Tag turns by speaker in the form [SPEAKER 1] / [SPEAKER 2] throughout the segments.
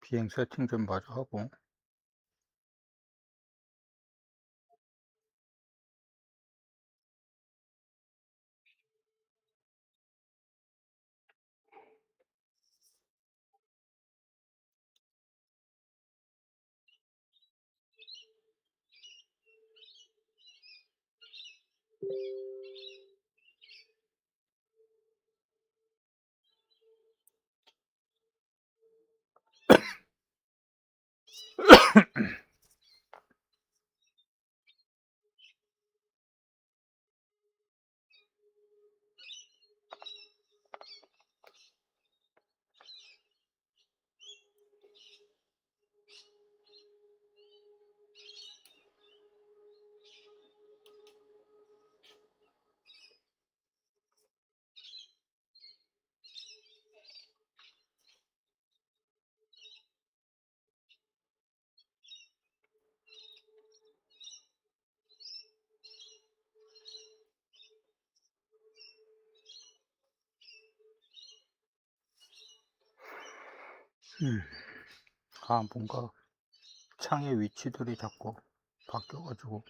[SPEAKER 1] 비행 세팅 좀 마저 하고. 뭔가 창의 위치들이 자꾸 바뀌어가지고.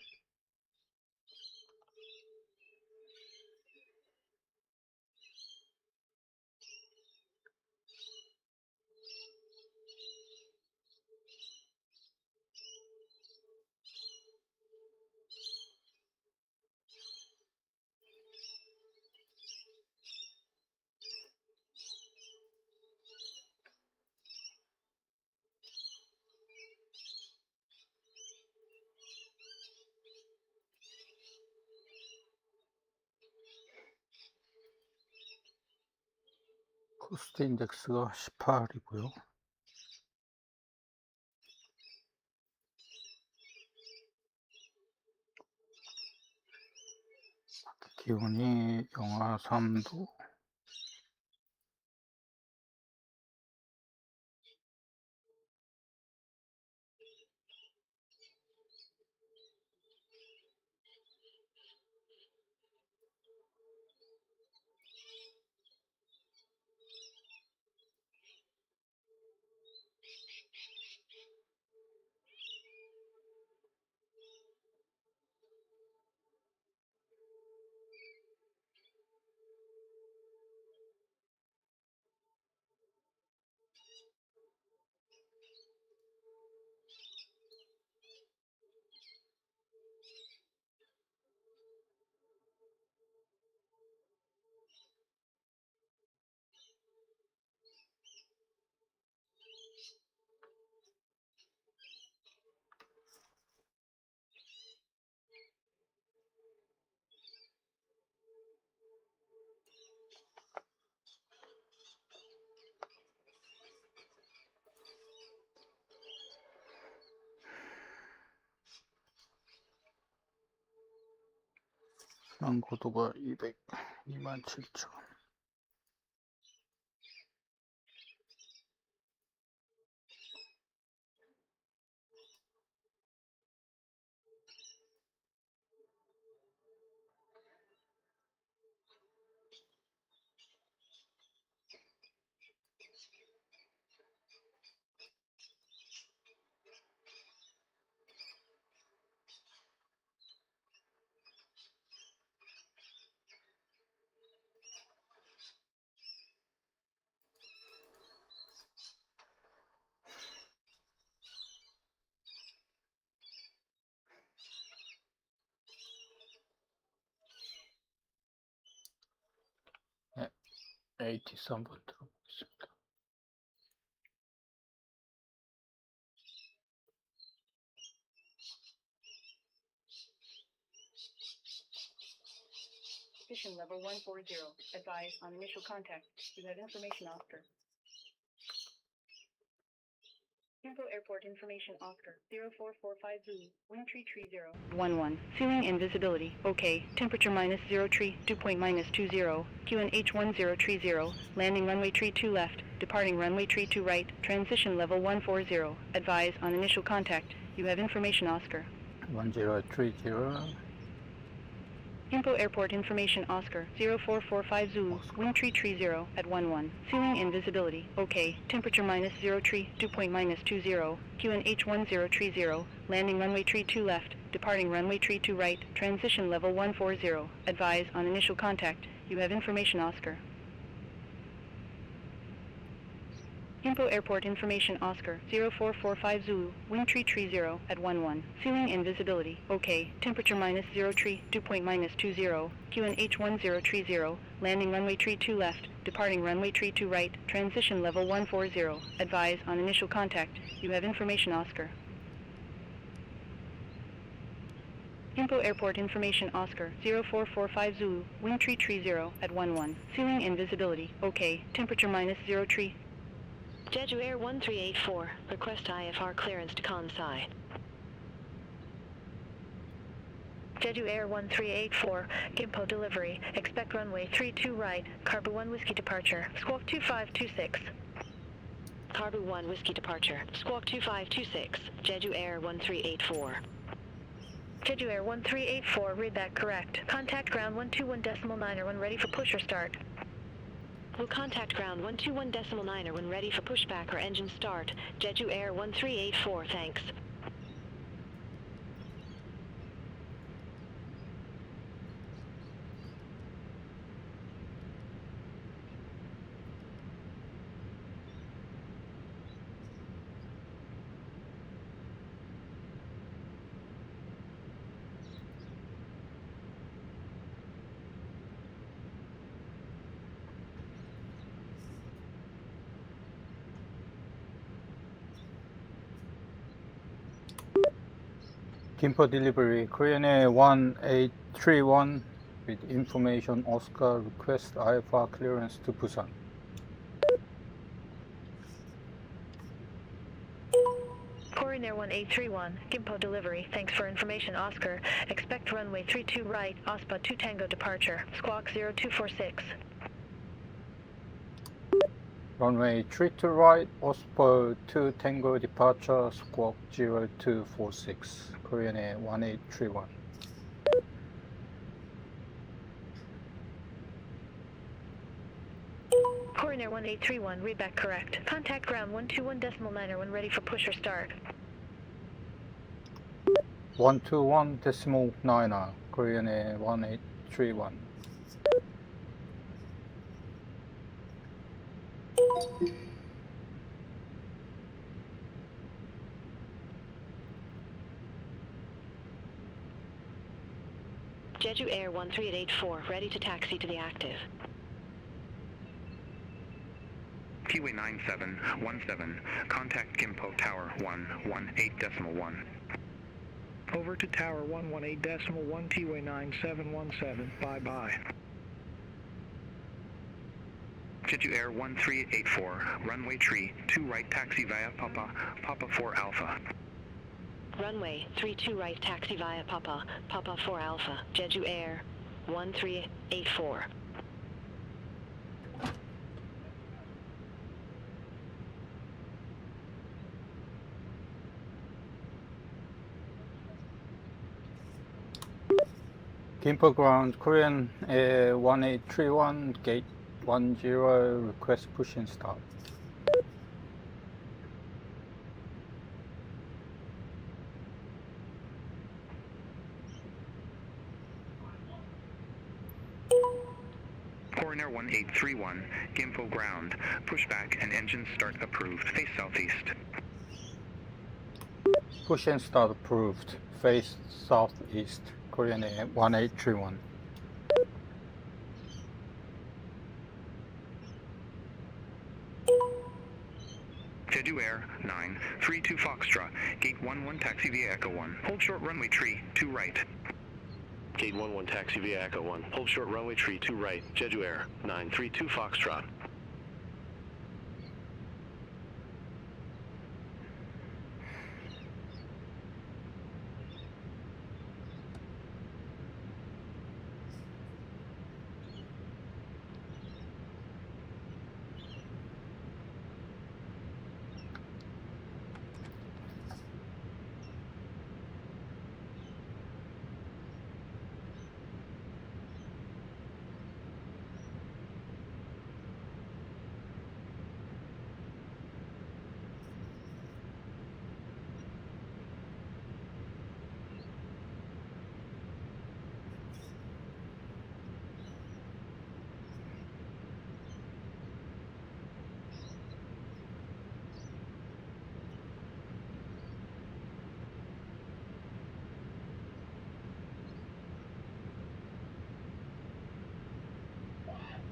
[SPEAKER 1] 코스트 인덱스가 18이고요. 기온이 영하 3도. 고도가 27,000. 네, ATS 한번 들어보겠습니다.
[SPEAKER 2] Mission level 140. Advise on initial contact. You have information Oscar. Info Airport information Oscar. 04450 Zulu. Wind tree 30. 11. Feeling invisibility. Okay. Temperature minus 0 tree. Dew point minus 20. QNH 1030. Landing runway tree 2 left. Departing runway tree 2 right. Transition level 140. Advise on initial contact. You have information Oscar.
[SPEAKER 1] 1030.
[SPEAKER 2] Info Airport Information Oscar 0445 Zulu, wind tree 30 at 11. Ceiling and visibility, okay. Temperature minus 0 tree, dew point minus 20. QNH 1030, landing runway tree 2 left, departing runway tree 2 right, transition level 140. Advise on initial contact. You have information Oscar. Info Airport Information Oscar 0445 Zulu, wind tree 30 at 11. Ceiling and visibility, okay. Temperature minus 0 tree, dew point minus 20. QNH 1030, landing runway tree 2 left, departing runway tree 2 right, transition level 140. Advise on initial contact. You have information Oscar. Info Airport Information Oscar 0445 Zulu, wind tree 30 at 11. Ceiling and visibility, okay. Temperature minus 0 tree.
[SPEAKER 3] Jeju Air 1384, request IFR clearance to Kansai. Jeju Air 1384, Gimpo delivery, expect runway 32 right, Carbu 1 Whiskey departure, squawk 2526. Carbu 1 Whiskey departure, squawk 2526, Jeju Air 1384. Jeju Air 1384, read that correct. Contact ground 121.9 when ready for push or start. We'll contact ground 121.9 when ready for pushback or engine start. Jeju Air 1384, thanks.
[SPEAKER 1] Gimpo delivery, Korean Air 1831 with information Oscar, request IFR clearance to Busan.
[SPEAKER 3] Korean Air 1831, Gimpo delivery, thanks for information Oscar. Expect runway 32 right, OSPA 2 Tango departure, squawk 0246.
[SPEAKER 1] Runway 32 right, OSPO 2 Tango departure, squawk 0246, Korean Air 1831.
[SPEAKER 3] Korean Air 1831, read back correct. Contact ground 121.9 when ready for push or start.
[SPEAKER 1] 121.9, Korean Air 1831.
[SPEAKER 3] Jeju Air 1384, ready to taxi to the active.
[SPEAKER 4] Kiwi 9717, contact Gimpo Tower 118.1.
[SPEAKER 5] Over to Tower 118.1, T-Way 9717, bye-bye.
[SPEAKER 4] Jeju Air 1384, runway tree 2 right, taxi via Papa 4 Alpha.
[SPEAKER 3] Runway 32 right, taxi via Papa 4 Alpha, Jeju Air 1384.
[SPEAKER 1] Gimpo ground, Korean Air 1831, gate 10, request push and start.
[SPEAKER 4] Korean Air 1831, Gimpo ground, pushback and engine start approved, face southeast.
[SPEAKER 1] Push and start approved, face southeast, Korean Air 1831.
[SPEAKER 4] Jeju Air 932 Foxtrot, gate 11 taxi via Echo 1, hold short runway tree 2 right.
[SPEAKER 6] Gate 11 taxi via Echo 1, hold short runway tree 2 right, Jeju Air 932 Foxtrot.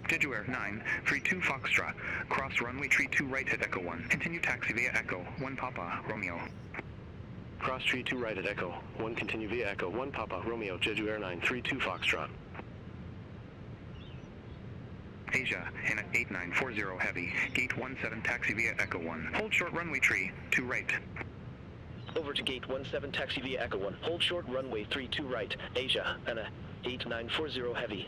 [SPEAKER 4] Jeju Air 9, 32 Foxtrot, cross runway tree 2 right at Echo 1. Continue taxi via Echo 1 Papa Romeo.
[SPEAKER 6] Cross tree 2 right at Echo 1, continue via Echo 1 Papa Romeo, Jeju Air 932 Foxtrot.
[SPEAKER 4] Asia, in 8940 Heavy, gate 17 taxi via Echo 1. Hold short runway tree 2 right.
[SPEAKER 6] Over to gate 17 taxi via Echo 1, hold short runway 32 right, Asia, and 8940 Heavy.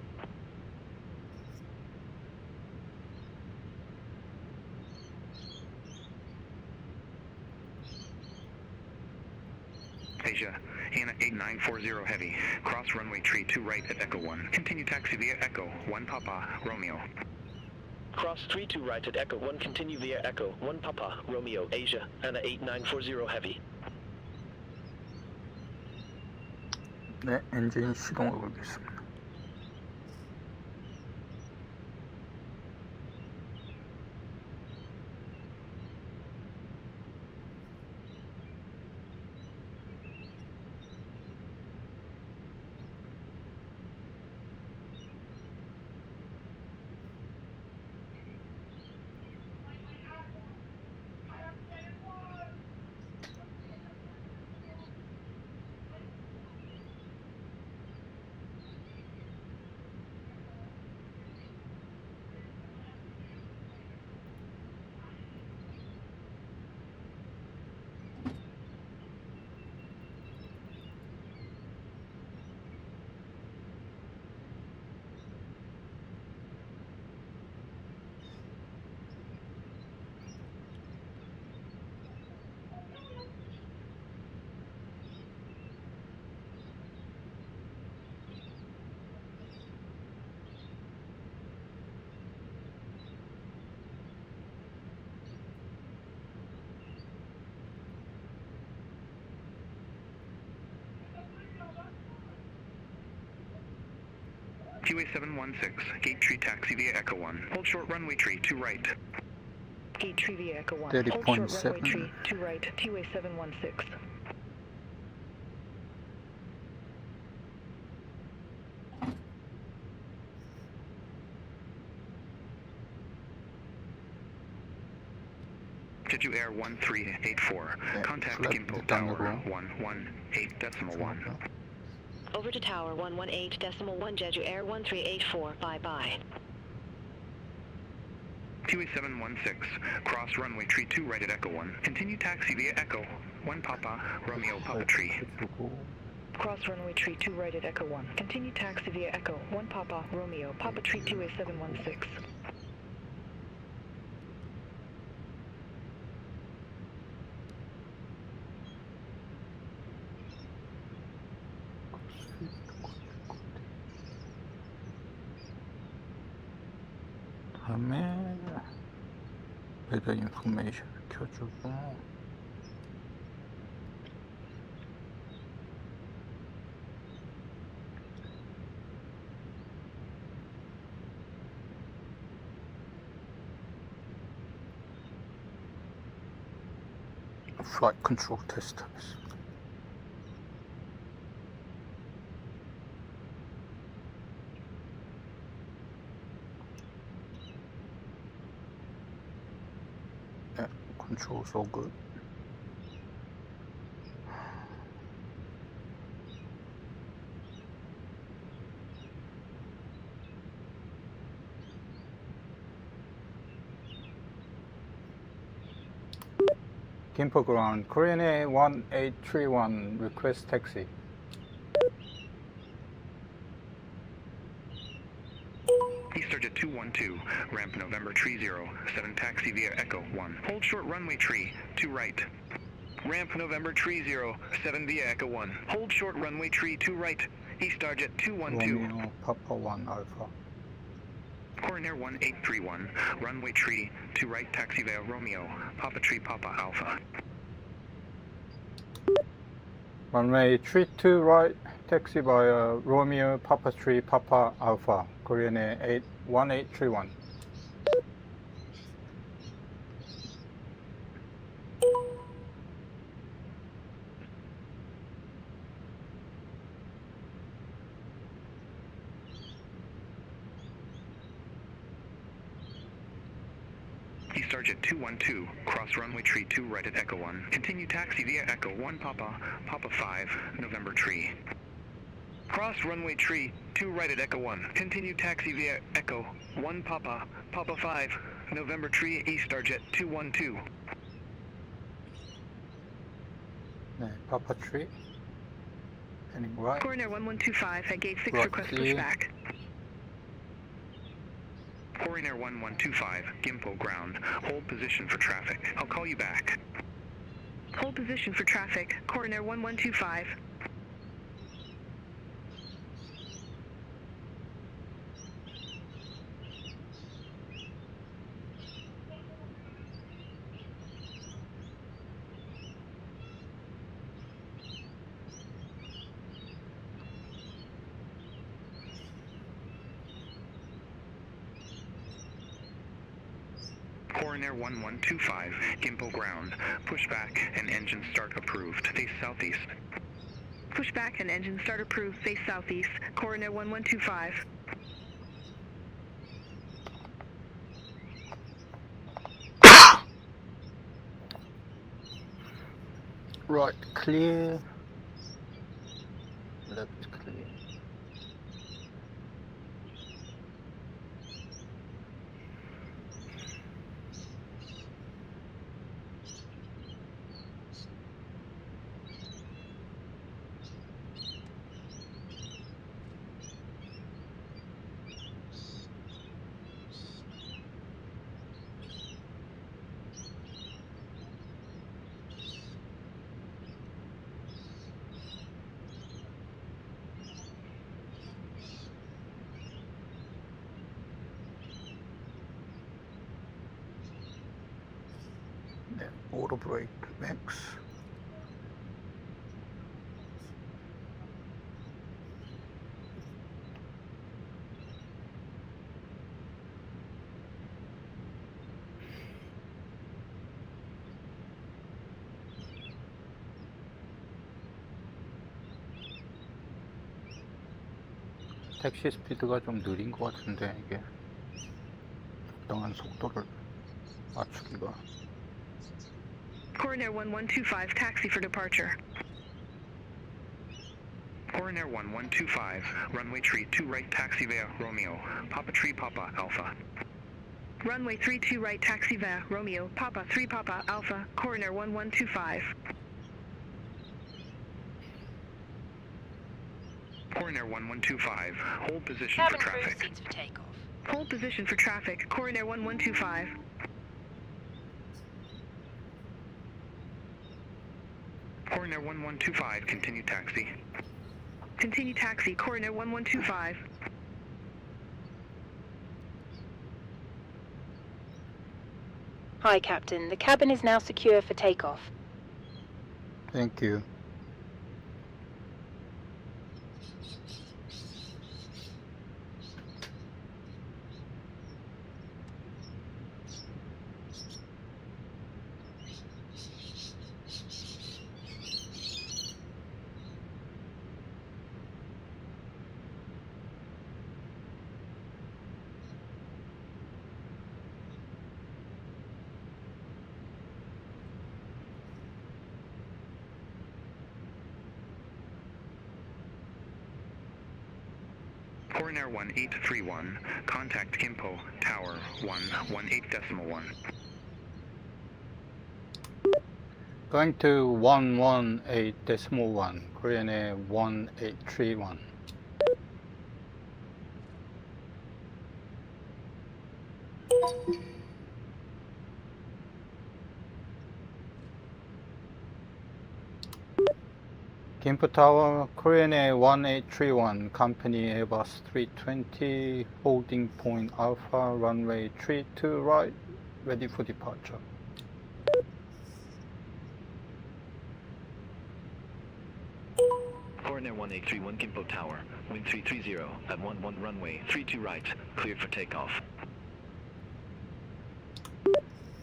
[SPEAKER 4] Asia, in 8940 Heavy, cross runway tree 2 right at Echo 1. Continue taxi via Echo 1 Papa Romeo.
[SPEAKER 6] Cross 32 right at Echo 1, continue via Echo 1 Papa Romeo, Asia, and 8940 Heavy.
[SPEAKER 1] 네, 엔진 시동을 걸겠습니다.
[SPEAKER 4] QA 716, gate tree taxi via Echo 1. Hold short runway tree 2 right.
[SPEAKER 2] Gate tree via Echo 1. Hold short runway
[SPEAKER 1] 30.7.
[SPEAKER 2] tree 2 right, QA 716.
[SPEAKER 4] Jeju Air 1384,
[SPEAKER 1] 네,
[SPEAKER 4] contact
[SPEAKER 1] 플랫
[SPEAKER 4] Gimpo Tower
[SPEAKER 1] 땅으로
[SPEAKER 4] 118.1.
[SPEAKER 3] Over to tower 118.1 Jeju Air 1384, bye-bye.
[SPEAKER 4] QA 716, cross runway tree 2 right at Echo 1. Continue taxi via Echo 1 Papa Romeo Papa Tree.
[SPEAKER 1] 해주고
[SPEAKER 2] Cross runway tree 2 right at Echo 1. Continue taxi via Echo 1 Papa Romeo, Papa Tree 2A 716.
[SPEAKER 1] 다음에 웨더 인포메이션 켜주고 플라이트 컨트롤 테스트 하겠습니다. 네, 컨트롤 so good. Gimpo ground, Korean Air 1831, request taxi.
[SPEAKER 4] Eastern 212, ramp November tree 0, 7 taxi via Echo 1. Hold short runway tree 2 right. Ramp November tree 0, 7 via Echo 1. Hold short runway tree 2 right. East Target 212.
[SPEAKER 1] Romeo Papa 1 Alpha.
[SPEAKER 4] Korean Air 1831, runway tree 2 right taxi via Romeo, Papa Tree Papa Alpha.
[SPEAKER 1] Runway 32 right, taxi via Romeo Papa Tree Papa Alpha, Korean Air 1831.
[SPEAKER 4] start at 212, cross runway tree 2 right at Echo 1. Continue taxi via Echo 1 Papa, Papa 5, November tree. Cross runway tree 2 right at Echo 1. Continue taxi via Echo 1 Papa, Papa 5, November tree East Starjet 212.
[SPEAKER 1] 네, Papa Tree. Heading right.
[SPEAKER 2] Coroner 1125 at gate 6,
[SPEAKER 1] Right,
[SPEAKER 2] request
[SPEAKER 1] clear.
[SPEAKER 2] pushback.
[SPEAKER 4] Coroner 1125, Gimpo ground. Hold position for traffic. I'll call you back.
[SPEAKER 2] Hold position for traffic. Coroner 1125.
[SPEAKER 4] Coroner 1125, Gimpo ground. Pushback and engine start approved. Face southeast.
[SPEAKER 2] Pushback and engine start approved. Face southeast. Coroner 1125.
[SPEAKER 1] Right, clear. Left clear. 네, auto brake max. 택시 스피드가 좀 느린 것 같은데 이게 적당한 속도를 맞추기가.
[SPEAKER 2] Coroner 1125, taxi for departure.
[SPEAKER 4] Coroner 1125, runway tree 2 right taxi via Romeo, Papa tree Papa Alpha.
[SPEAKER 2] Runway 32 right, taxi via Romeo, Papa 3 Papa Alpha, Coroner 1125.
[SPEAKER 4] Coroner 1125, hold position for traffic.
[SPEAKER 2] Hold position for traffic, Coroner 1125.
[SPEAKER 4] Coroner 1125, continue taxi.
[SPEAKER 2] Continue taxi, Coroner 1125.
[SPEAKER 7] Hi, Captain. The cabin is now secure for takeoff.
[SPEAKER 1] Thank you.
[SPEAKER 4] Coroner 1831, contact Gimpo, Tower 118.1.
[SPEAKER 1] Going to 118.1, Korean Air 1831. Gimpo Tower, Korean Air 1831, Company Airbus 320, holding point Alpha, runway 32 right, ready for departure.
[SPEAKER 6] Coroner 1831 Gimpo Tower, wind 330 at 11 runway 32 right, cleared for takeoff.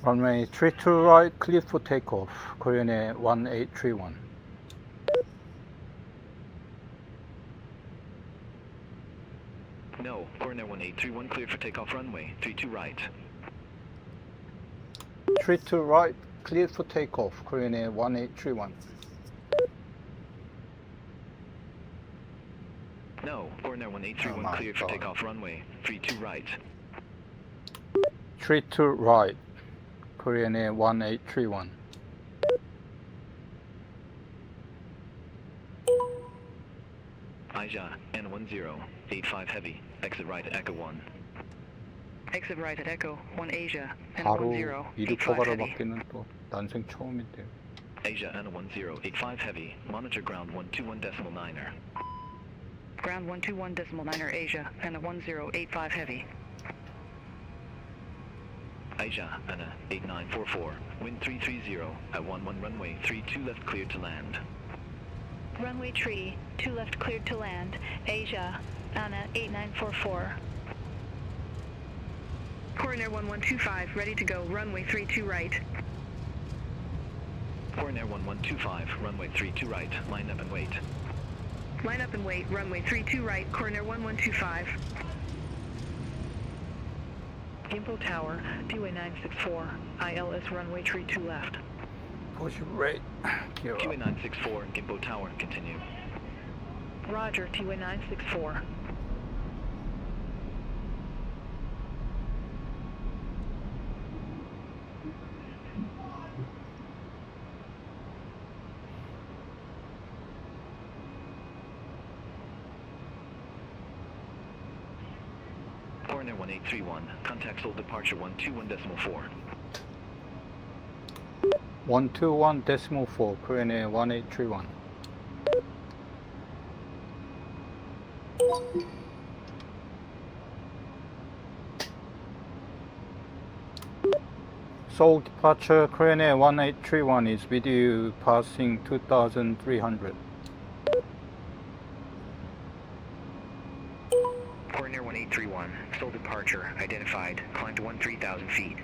[SPEAKER 1] Runway 32 right, clear for takeoff, Korean Air 1831.
[SPEAKER 6] No, Coroner 1831 cleared for takeoff runway 32 right.
[SPEAKER 1] 3 to right, cleared for takeoff, Korean Air 1831.
[SPEAKER 6] No, Corner 1831
[SPEAKER 1] Oh my
[SPEAKER 6] cleared for
[SPEAKER 1] God.
[SPEAKER 6] takeoff runway 32 right.
[SPEAKER 1] 3 to right, Korean Air 1831.
[SPEAKER 6] Asia, N1085 heavy, exit right Echo 1.
[SPEAKER 2] Exit right at Echo 1 Asia,
[SPEAKER 1] 바로
[SPEAKER 2] N1085
[SPEAKER 1] 이륙허가를
[SPEAKER 2] heavy.
[SPEAKER 1] 받기는 또 난생 처음인데요.
[SPEAKER 6] Asia N1085 heavy, monitor ground 121.9er.
[SPEAKER 2] Ground 121.9er Asia, N1085 heavy.
[SPEAKER 6] Asia, Anna 8944, wind 330, at 11 runway 32 left cleared to land.
[SPEAKER 3] Runway tree, 2 left cleared to land. Asia, Anna 8944.
[SPEAKER 2] Coronair 1125, ready to go, runway 32 right.
[SPEAKER 6] Corner 1125, runway 32 right, line up and wait.
[SPEAKER 2] Line up and wait, runway 32 right, Coronair 1125. Gimpo Tower, TWA 964, ILS runway tree 2 left.
[SPEAKER 1] Push rate, gear up.
[SPEAKER 6] QA 964, Gimpo Tower, continue.
[SPEAKER 2] Roger, TWA 964.
[SPEAKER 6] Corner 1831, contact Seoul departure 121.4.
[SPEAKER 1] 121.4, Korean Air 1831. Seoul departure, Korean Air 1831 is with you passing 2,300.
[SPEAKER 4] Corner 1831, Seoul departure, identified, climb to 13,000 feet.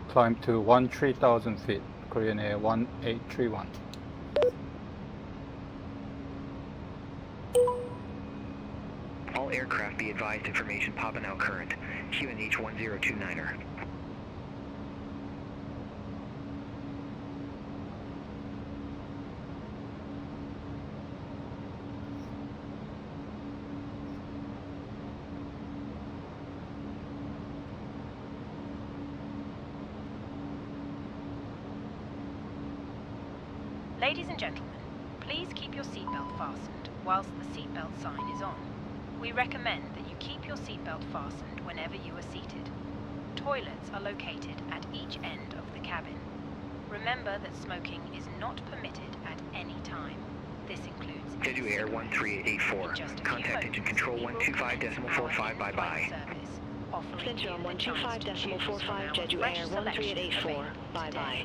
[SPEAKER 1] Climb to 13,000 feet, Korean Air 1831.
[SPEAKER 4] All aircraft be advised information popping out current. QNH 1029er.
[SPEAKER 7] Ladies and gentlemen, please keep your seatbelt fastened whilst the seatbelt sign is on. We recommend that you keep your seatbelt fastened whenever you are seated. Toilets are located at each end of the cabin. Remember that smoking is not permitted at any time. This includes
[SPEAKER 4] Jeju Air 1384, contact engine control 125.45, bye-bye.
[SPEAKER 3] Central 125.45, Jeju Air 1384. Bye-bye.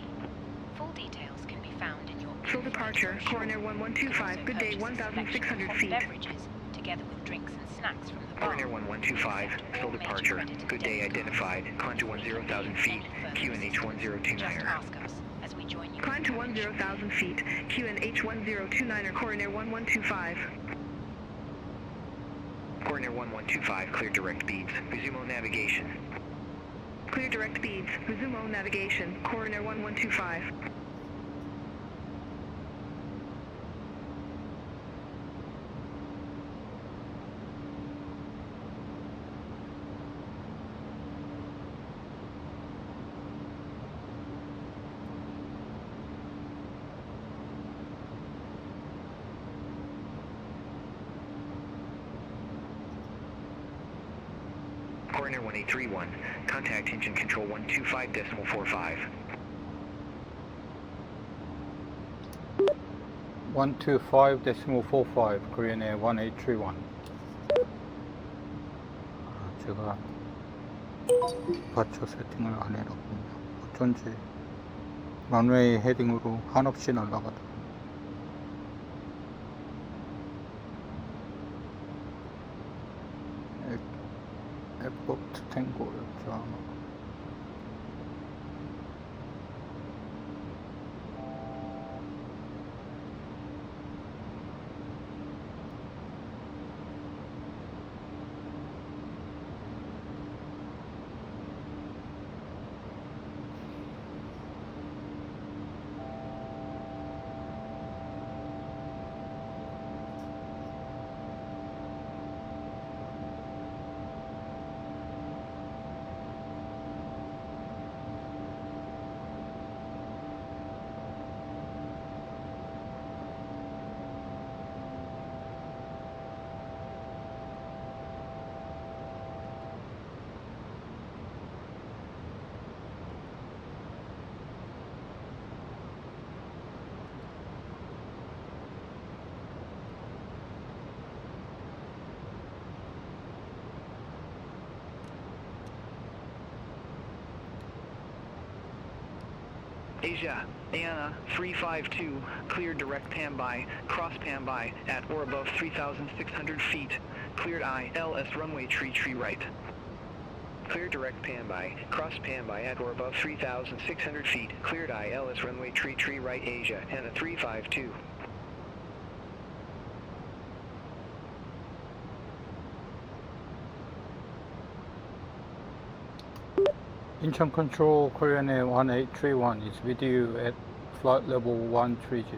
[SPEAKER 7] Full details can be found in your
[SPEAKER 2] Seoul departure, Coronair 1125, good day, 1,600 feet.
[SPEAKER 7] Beverages, together with drinks and snacks from the bar.
[SPEAKER 4] Corner 1125, Seoul departure, good day identified, climb to 10,000 feet, QNH
[SPEAKER 7] Just
[SPEAKER 4] 1029er.
[SPEAKER 7] ask us as we join you.
[SPEAKER 2] Climb to 10,000 feet, QNH 1029er, Coronair 1125.
[SPEAKER 4] Corner 1125, clear direct beads, resume navigation.
[SPEAKER 2] Clear direct beads, resume navigation, Coronair 1125.
[SPEAKER 4] Corner 1831, contact engine control 125.45.
[SPEAKER 1] 125.45, Korean Air 1831. 제가 디파처 세팅을 안 해놨군요. 어쩐지 런웨이 헤딩으로 한없이 날아가더라고요. 에포트 탱고였죠 아마.
[SPEAKER 5] Asia, Anna 352, cleared direct Pamby, cross Pamby at or above 3,600 feet, cleared ILS runway tree right. Cleared direct Pamby, cross Pamby at or above 3,600 feet, cleared ILS runway tree right Asia, Anna 352.
[SPEAKER 1] Incheon Control, Korean Air 1831 is with you at flight level 130.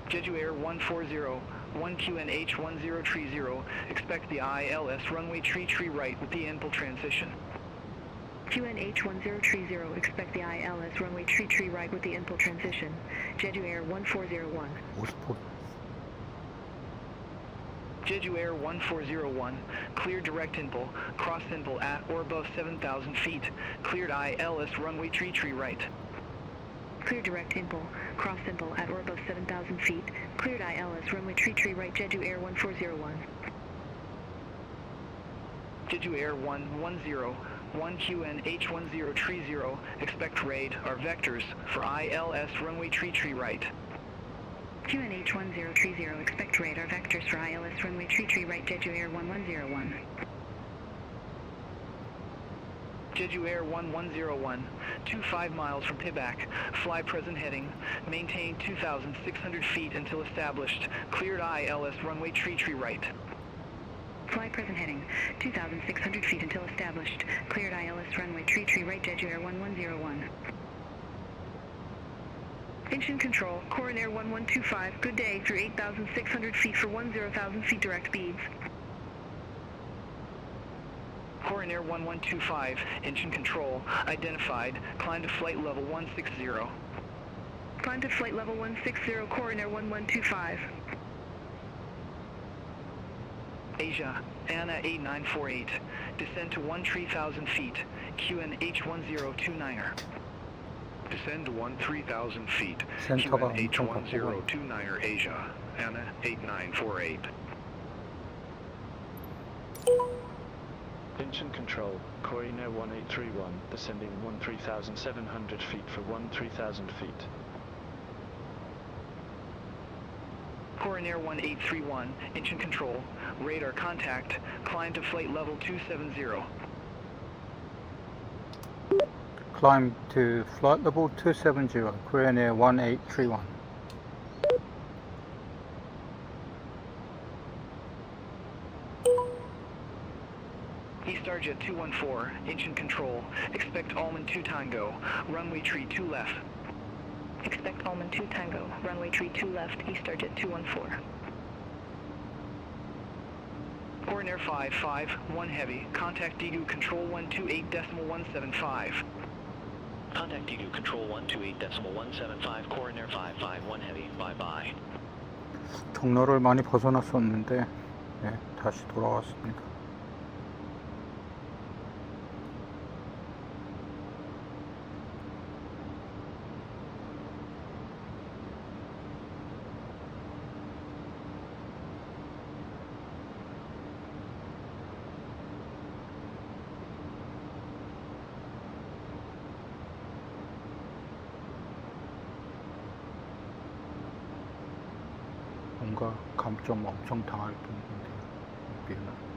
[SPEAKER 5] Jeju Air 140, 1QNH 1030, expect the ILS runway tree right with the INPL transition.
[SPEAKER 2] QNH 1030, expect the ILS runway tree right with the INPL transition. Jeju Air 1401.
[SPEAKER 1] 50포.
[SPEAKER 5] Jeju Air 1401, cleared direct INPL, cross INPL at or above 7,000 feet, cleared ILS runway tree right.
[SPEAKER 2] Clear direct INPL, cross INPL at or above 7,000 feet, cleared ILS runway tree right Jeju Air 1401.
[SPEAKER 5] Jeju Air 110, 1QNH 1030, expect raid are vectors for ILS runway tree right.
[SPEAKER 2] QNH 1030, expect radar vectors for ILS runway tree right Jeju Air 1101.
[SPEAKER 5] Jeju Air 1101, 25 miles from Pimax, fly present heading, maintain 2,600 feet until established, cleared ILS runway tree right.
[SPEAKER 2] Fly present heading, 2,600 feet until established, cleared ILS runway tree right Jeju Air 1101. Engine control, Korean Air 1125, good day through 8,600 feet for 10,000 feet direct beads.
[SPEAKER 5] Korean Air 1125, engine control, identified, climb to flight level 160.
[SPEAKER 2] Climb to flight level 160, Korean Air 1125.
[SPEAKER 5] Asia, Anna 8948, descend to 13,000 feet, QNH 1029er. Descend to 13,000 feet,
[SPEAKER 1] 센터가
[SPEAKER 5] QNH
[SPEAKER 1] 엄청 바쁘고
[SPEAKER 5] 1029er Asia, Anna 8948.
[SPEAKER 8] Engine control, Korean Air 1831, descending 13,700 feet for 13,000 feet.
[SPEAKER 5] Korean Air 1831, engine control, radar contact, climb to flight level 270.
[SPEAKER 1] Climb to flight level 270, Korean Air 1831.
[SPEAKER 5] Starjet 214, engine control, expect Allman 2 Tango, runway tree 2 left.
[SPEAKER 2] Expect Allman 2 Tango, runway tree 2 left, Starjet 214.
[SPEAKER 5] Korean Air 55, 1 heavy, contact Daegu control 128.175.
[SPEAKER 6] Contact Daegu control 128.175, Korean Air 55, 1 heavy, bye-bye.
[SPEAKER 1] 경로를 많이 벗어났었는데 네, 다시 돌아왔습니다. 뭔가 감점 엄청 당할 뻔했는데 미안.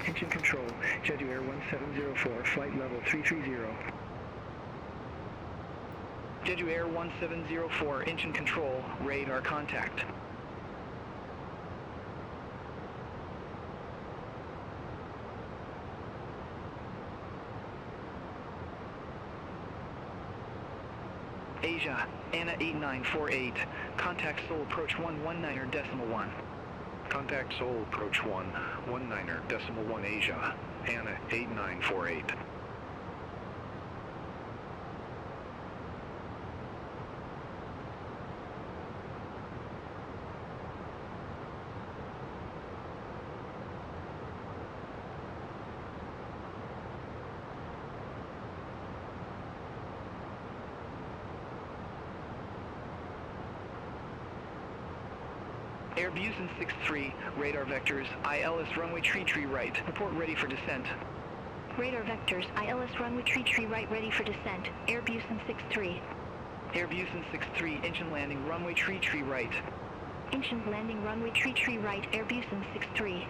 [SPEAKER 5] Engine control, Jeju Air 1704, flight level 330. Jeju Air 1704, engine control, radar contact. Asia, Anna 8948. Contact Seoul approach 119.1.
[SPEAKER 4] Contact Seoul approach 119.1 Asia, Anna 8948.
[SPEAKER 5] Air Busan 63, radar vectors, ILS runway tree right. Report ready for descent.
[SPEAKER 3] Radar vectors, ILS runway tree right ready for descent. Air Busan 63.
[SPEAKER 5] Air Busan 63, engine landing runway tree right.
[SPEAKER 3] Engine landing runway tree right. Air Busan 63.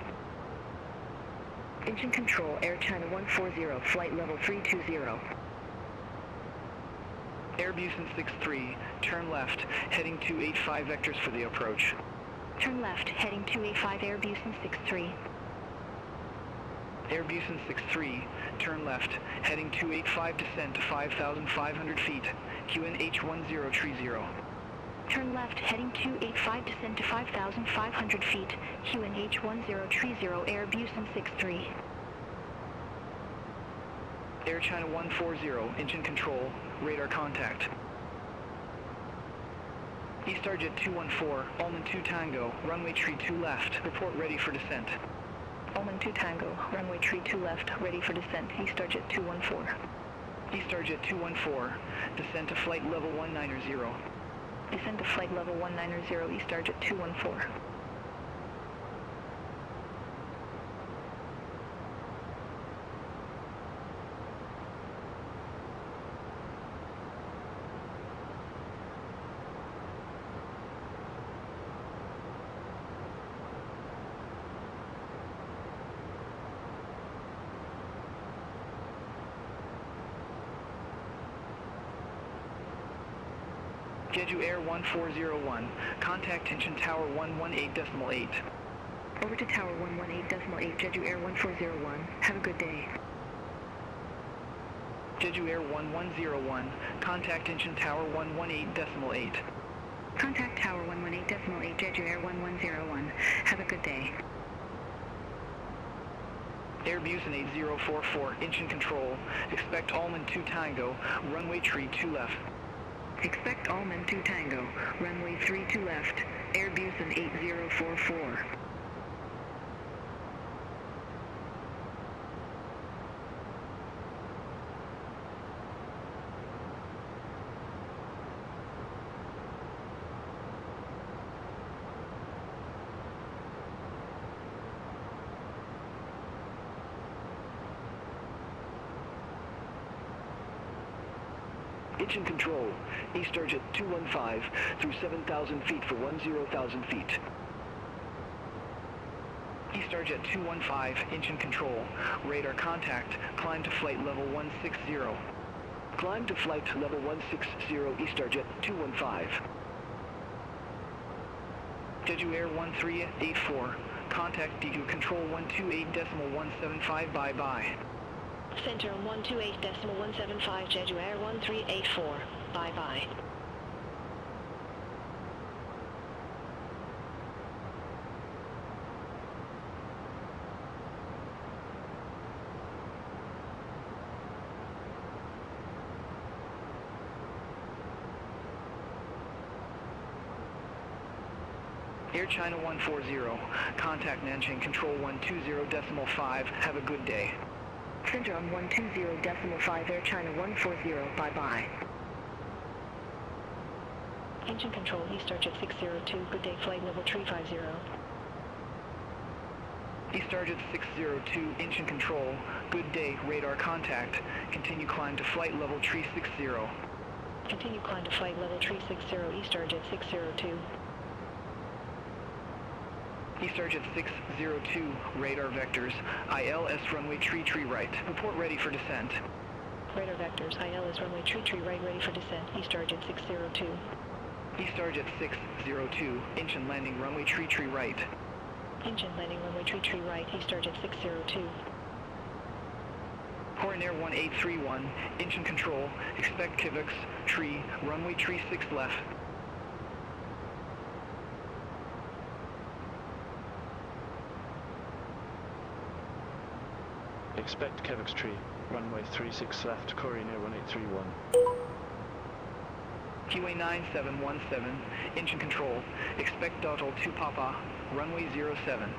[SPEAKER 3] Engine control, Air China 140, flight level 320.
[SPEAKER 5] Air Busan 63, turn left, heading 285 vectors for the approach.
[SPEAKER 3] Turn left, heading 285 Air Busan 63.
[SPEAKER 5] Air Busan 63, turn left, heading 285 descent to 5,500 feet, QNH 1030.
[SPEAKER 3] Turn left, heading 285 descent to 5,500 feet, QNH 1030 Air Busan 63.
[SPEAKER 5] Air China 140, engine control, radar contact. East Target 214, Allman 2 Tango, runway tree 2 left, report ready for descent.
[SPEAKER 3] Allman 2 Tango, runway tree 2 left, ready for descent, East Target 214.
[SPEAKER 5] East Target 214, descend to flight level 190.
[SPEAKER 3] Descend to flight level 190, East Target 214.
[SPEAKER 5] Jeju Air 1401, contact Tension Tower 118.8.
[SPEAKER 3] Over to Tower 118.8, Jeju Air 1401. Have a good day.
[SPEAKER 5] Jeju Air 1101, contact Tension Tower 118.8.
[SPEAKER 3] Contact Tower 118.8, Jeju Air 1101. Have a good day.
[SPEAKER 5] Air Busan 8044, engine control. Expect Allman 2 Tango, runway tree 2 left.
[SPEAKER 3] Expect Allman 2 Tango, runway 32 left, Air Busan 8044.
[SPEAKER 6] Engine control, East Target 215 through 7,000 feet for 10,000 feet.
[SPEAKER 5] East Target 215, engine control, radar contact, climb to flight level 160.
[SPEAKER 6] Climb to flight level 160, East Target 215.
[SPEAKER 5] Jeju Air 1384, contact DQ control 128.175, bye-bye.
[SPEAKER 3] Center 128.175, Jeju Air 1384. Bye-bye.
[SPEAKER 5] Air China 140, contact Nanjing control 120.5, have a good day.
[SPEAKER 3] Center on 120.5, Air China 140, bye-bye. Engine control, East Target 602, good day, flight level 350.
[SPEAKER 5] East Target 602, engine control, good day, radar contact, continue climb to flight level 360.
[SPEAKER 3] Continue climb to flight level 360, East Target 602.
[SPEAKER 5] East Target 602, radar vectors, ILS runway tree right. Report ready for descent.
[SPEAKER 3] Radar vectors, ILS runway tree right, ready for descent, East Target 602.
[SPEAKER 5] East Target 602, engine landing runway tree right.
[SPEAKER 3] Engine landing runway tree right, East Target 602.
[SPEAKER 5] Coronair 1831, engine control, expect Pimax, tree, runway tree 6 left.
[SPEAKER 8] Expect Pimax tree, runway 36 left, Coronair 1831.
[SPEAKER 5] QA 9717, engine control, expect Auto 2 Papa, runway 07.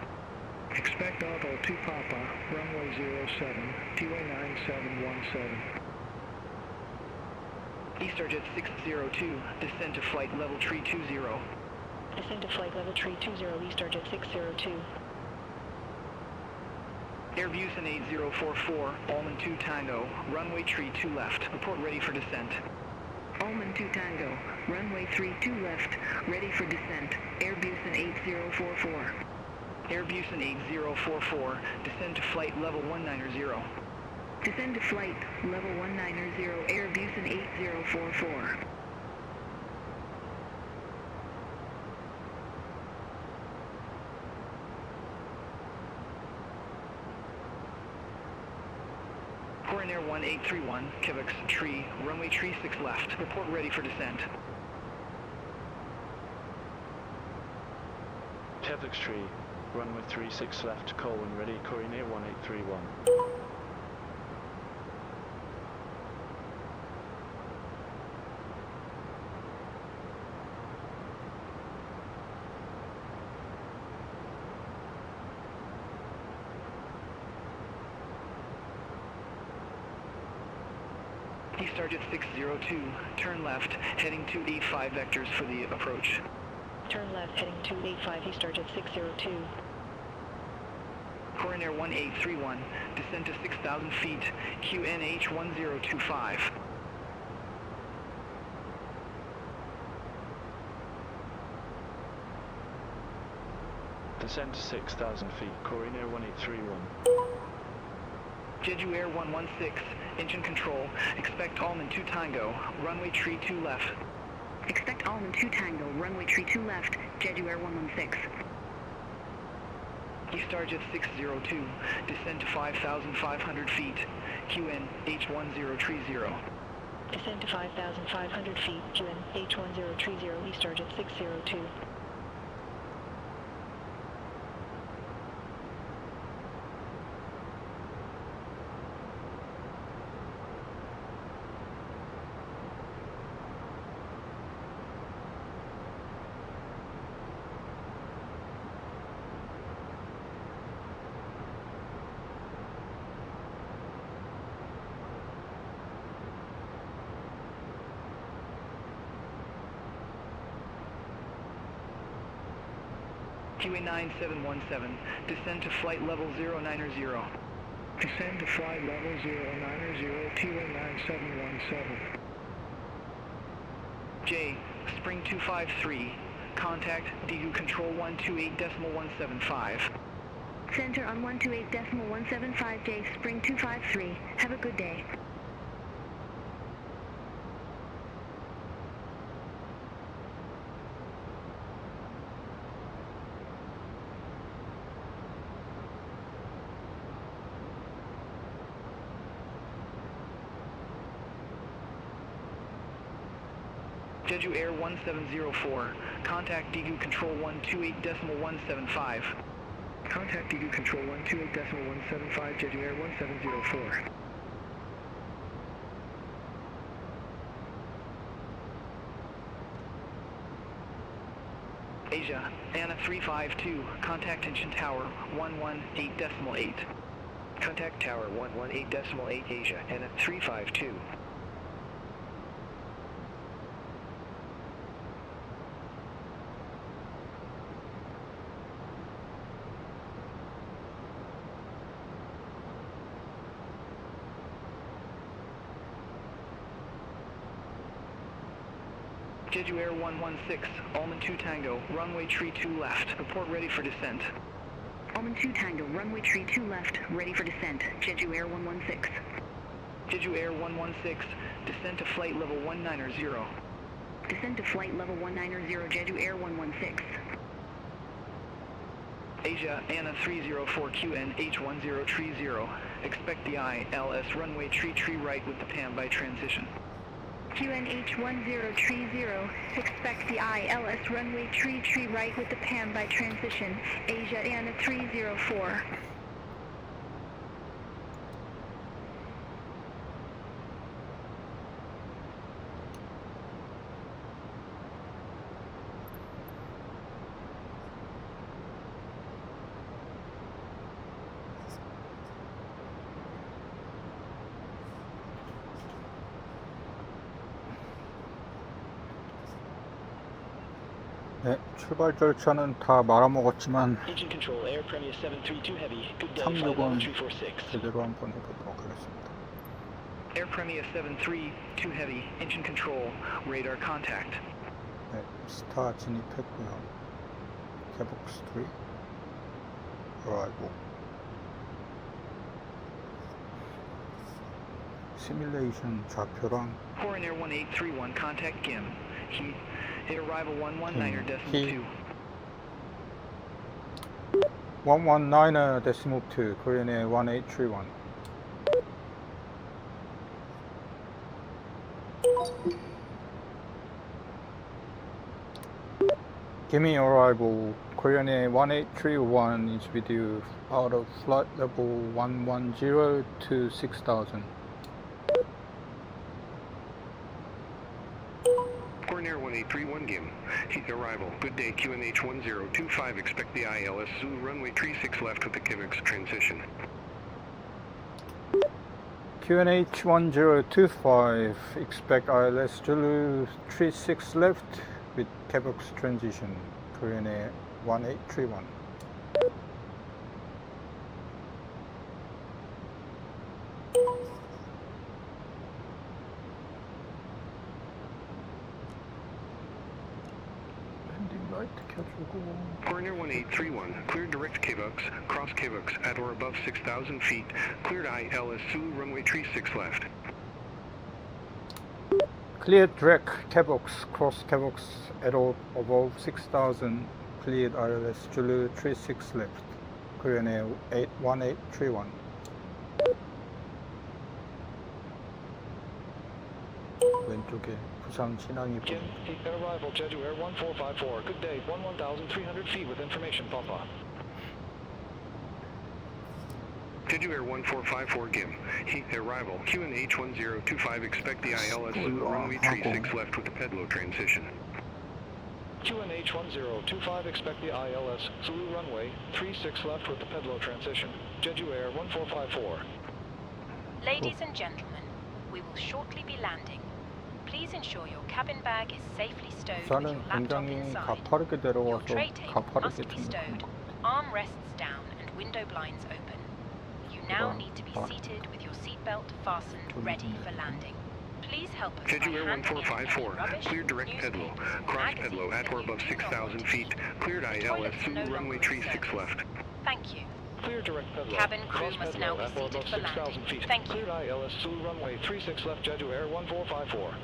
[SPEAKER 9] Expect Auto 2 Papa, runway 07, QA 9717.
[SPEAKER 5] EStarJet 602, descend to flight level tree 20.
[SPEAKER 3] Descend to flight level tree 20, EStarJet 602.
[SPEAKER 5] Airbus 8044, Allman 2 Tango, runway tree 2 left, report ready for descent.
[SPEAKER 2] Allman 2 Tango, runway 32 left, ready for descent. Airbus 8044.
[SPEAKER 5] Airbus 8044, descend to flight level 190.
[SPEAKER 2] Descend to flight level 190, Airbus 8044.
[SPEAKER 5] Coronair 1831, Pimax, tree, runway tree 6 left, report ready for descent.
[SPEAKER 8] Pimax tree, runway 36 left, Colwyn ready, Coronair 1831.
[SPEAKER 5] EStarJet 602, turn left, heading 285 vectors for the approach.
[SPEAKER 3] Turn left, heading 285, EStarJet 602.
[SPEAKER 5] Coronair 1831, descend to 6,000 feet, QNH 1025.
[SPEAKER 8] Descend to 6,000 feet, Coronair 1831.
[SPEAKER 5] Jeju Air 116, engine control, expect Allman 2 Tango, runway tree 2 left.
[SPEAKER 2] Expect Allman 2 Tango, runway tree 2 left, Jeju Air 116.
[SPEAKER 5] EStarJet 602, descend to 5,500 feet, QN H1030.
[SPEAKER 3] Descend to 5,500 feet, QN H1030, EStarJet 602.
[SPEAKER 5] QA 9717, descend to flight level 090.
[SPEAKER 9] Descend to flight level 090, QA 9717.
[SPEAKER 5] J, spring 253, contact DU control 128.175.
[SPEAKER 2] Center on 128.175J, spring 253. Have a good day.
[SPEAKER 5] Jeju Air 1704, contact DU control 128.175.
[SPEAKER 9] Contact DU control 128.175, Jeju Air 1704.
[SPEAKER 5] Asia, Anna 352, contact engine tower 118.8.
[SPEAKER 6] Contact tower 118.8 Asia, Anna 352.
[SPEAKER 5] Jeju Air 116, Allman 2 Tango, runway tree 2 left, report ready for descent.
[SPEAKER 2] Allman 2 Tango, runway tree 2 left, ready for descent. Jeju Air 116.
[SPEAKER 5] Jeju Air 116, descend to flight level 190.
[SPEAKER 2] Descend to flight level 190, Jeju Air 116.
[SPEAKER 5] Asia, Anna 304 QN H1030, Expect the ILS runway tree right with the PAM by transition.
[SPEAKER 2] QNH1030, expect the ILS runway tree right with the PAM by transition, Asia Anna 304.
[SPEAKER 1] 네, 출발 절차는 다 말아먹었지만
[SPEAKER 6] Engine control, Air Premier 732 Heavy. Good day, flight level
[SPEAKER 1] 착륙은
[SPEAKER 6] 246.
[SPEAKER 1] 제대로 한번 해보도록 하겠습니다.
[SPEAKER 5] Air Premier 732 Heavy, engine control, radar contact.
[SPEAKER 1] 네, 스타 진입했고요. 개복스 3 arrival. 시뮬레이션 좌표랑
[SPEAKER 5] Foreign Air 1831, contact GIM. Heat, hit arrival 119.2.
[SPEAKER 1] 119.2 Korean Air 1831. Gimme arrival Korean Air 1831 is with you out of flight level 110 to 6000.
[SPEAKER 4] Foreign Air 1831 GIM. Heat arrival. Good day, QNH 1025. Expect the ILS Zulu runway 36 left with the Pimax transition.
[SPEAKER 1] QNH 1025, expect ILS Zulu 36 left with Quebec's transition, Korean Air 1831. Landing light 켜주고.
[SPEAKER 4] Foreign Air 1831. Cleared direct Quebec, cross Quebec at or above 6,000 feet. Cleared ILS Zulu runway 36 left.
[SPEAKER 1] Cleared direct Quebec, cross Quebec at or above 6,000. Cleared ILS Zulu 36 left, Korean Air 1831. 왼쪽에 부상 신항이
[SPEAKER 8] GIM,
[SPEAKER 1] 보입니다.
[SPEAKER 8] heat at arrival, Jeju Air 1454. Good day, 11,300 feet with information, Papa.
[SPEAKER 4] Jeju Air 1454 GIM. Heat arrival. QNH 1025. Expect the ILS Zulu runway 36 left with the Pedlo transition.
[SPEAKER 8] QNH 1025, expect the ILS Zulu runway 36 left with the Pedlo transition. Jeju Air 1454.
[SPEAKER 7] Ladies and gentlemen, we will shortly be landing. Please ensure your cabin bag is safely stowed with your
[SPEAKER 1] 부산은
[SPEAKER 7] laptop
[SPEAKER 1] 굉장히
[SPEAKER 7] inside.
[SPEAKER 1] 가파르게
[SPEAKER 7] Your
[SPEAKER 1] 내려와서
[SPEAKER 7] tray table must
[SPEAKER 1] 가파르게
[SPEAKER 7] be
[SPEAKER 1] 등록하는
[SPEAKER 7] stowed,
[SPEAKER 1] 것 같아요.
[SPEAKER 7] armrests down and window blinds open. You now need to be
[SPEAKER 1] 아.
[SPEAKER 7] seated with your seatbelt fastened, ready for landing. Please help us by
[SPEAKER 4] Jeju Air
[SPEAKER 7] handing in any
[SPEAKER 4] 1454.
[SPEAKER 7] rubbish,
[SPEAKER 4] Cleared direct Pedlo.
[SPEAKER 7] newspapers,
[SPEAKER 4] Cross
[SPEAKER 7] magazines
[SPEAKER 4] Pedlo at
[SPEAKER 7] that
[SPEAKER 4] or
[SPEAKER 7] you
[SPEAKER 4] above
[SPEAKER 7] do not
[SPEAKER 4] 6,000
[SPEAKER 7] want to
[SPEAKER 4] feet.
[SPEAKER 7] see.
[SPEAKER 4] Cleared
[SPEAKER 7] The
[SPEAKER 4] ILS
[SPEAKER 7] toilets are
[SPEAKER 4] Zulu
[SPEAKER 7] no
[SPEAKER 4] runway
[SPEAKER 7] longer in
[SPEAKER 4] 36
[SPEAKER 7] service.
[SPEAKER 4] left.
[SPEAKER 7] Thank you.
[SPEAKER 8] Clear direct Pedlo.
[SPEAKER 7] Cabin crew
[SPEAKER 8] Cross
[SPEAKER 7] must
[SPEAKER 8] Pedlo
[SPEAKER 7] now be
[SPEAKER 8] at or
[SPEAKER 7] seated
[SPEAKER 8] above
[SPEAKER 7] for
[SPEAKER 8] 6,000
[SPEAKER 7] landing.
[SPEAKER 8] feet.
[SPEAKER 7] Thank you.
[SPEAKER 8] Cleared ILS Zulu runway 36 left, Jeju Air 1454.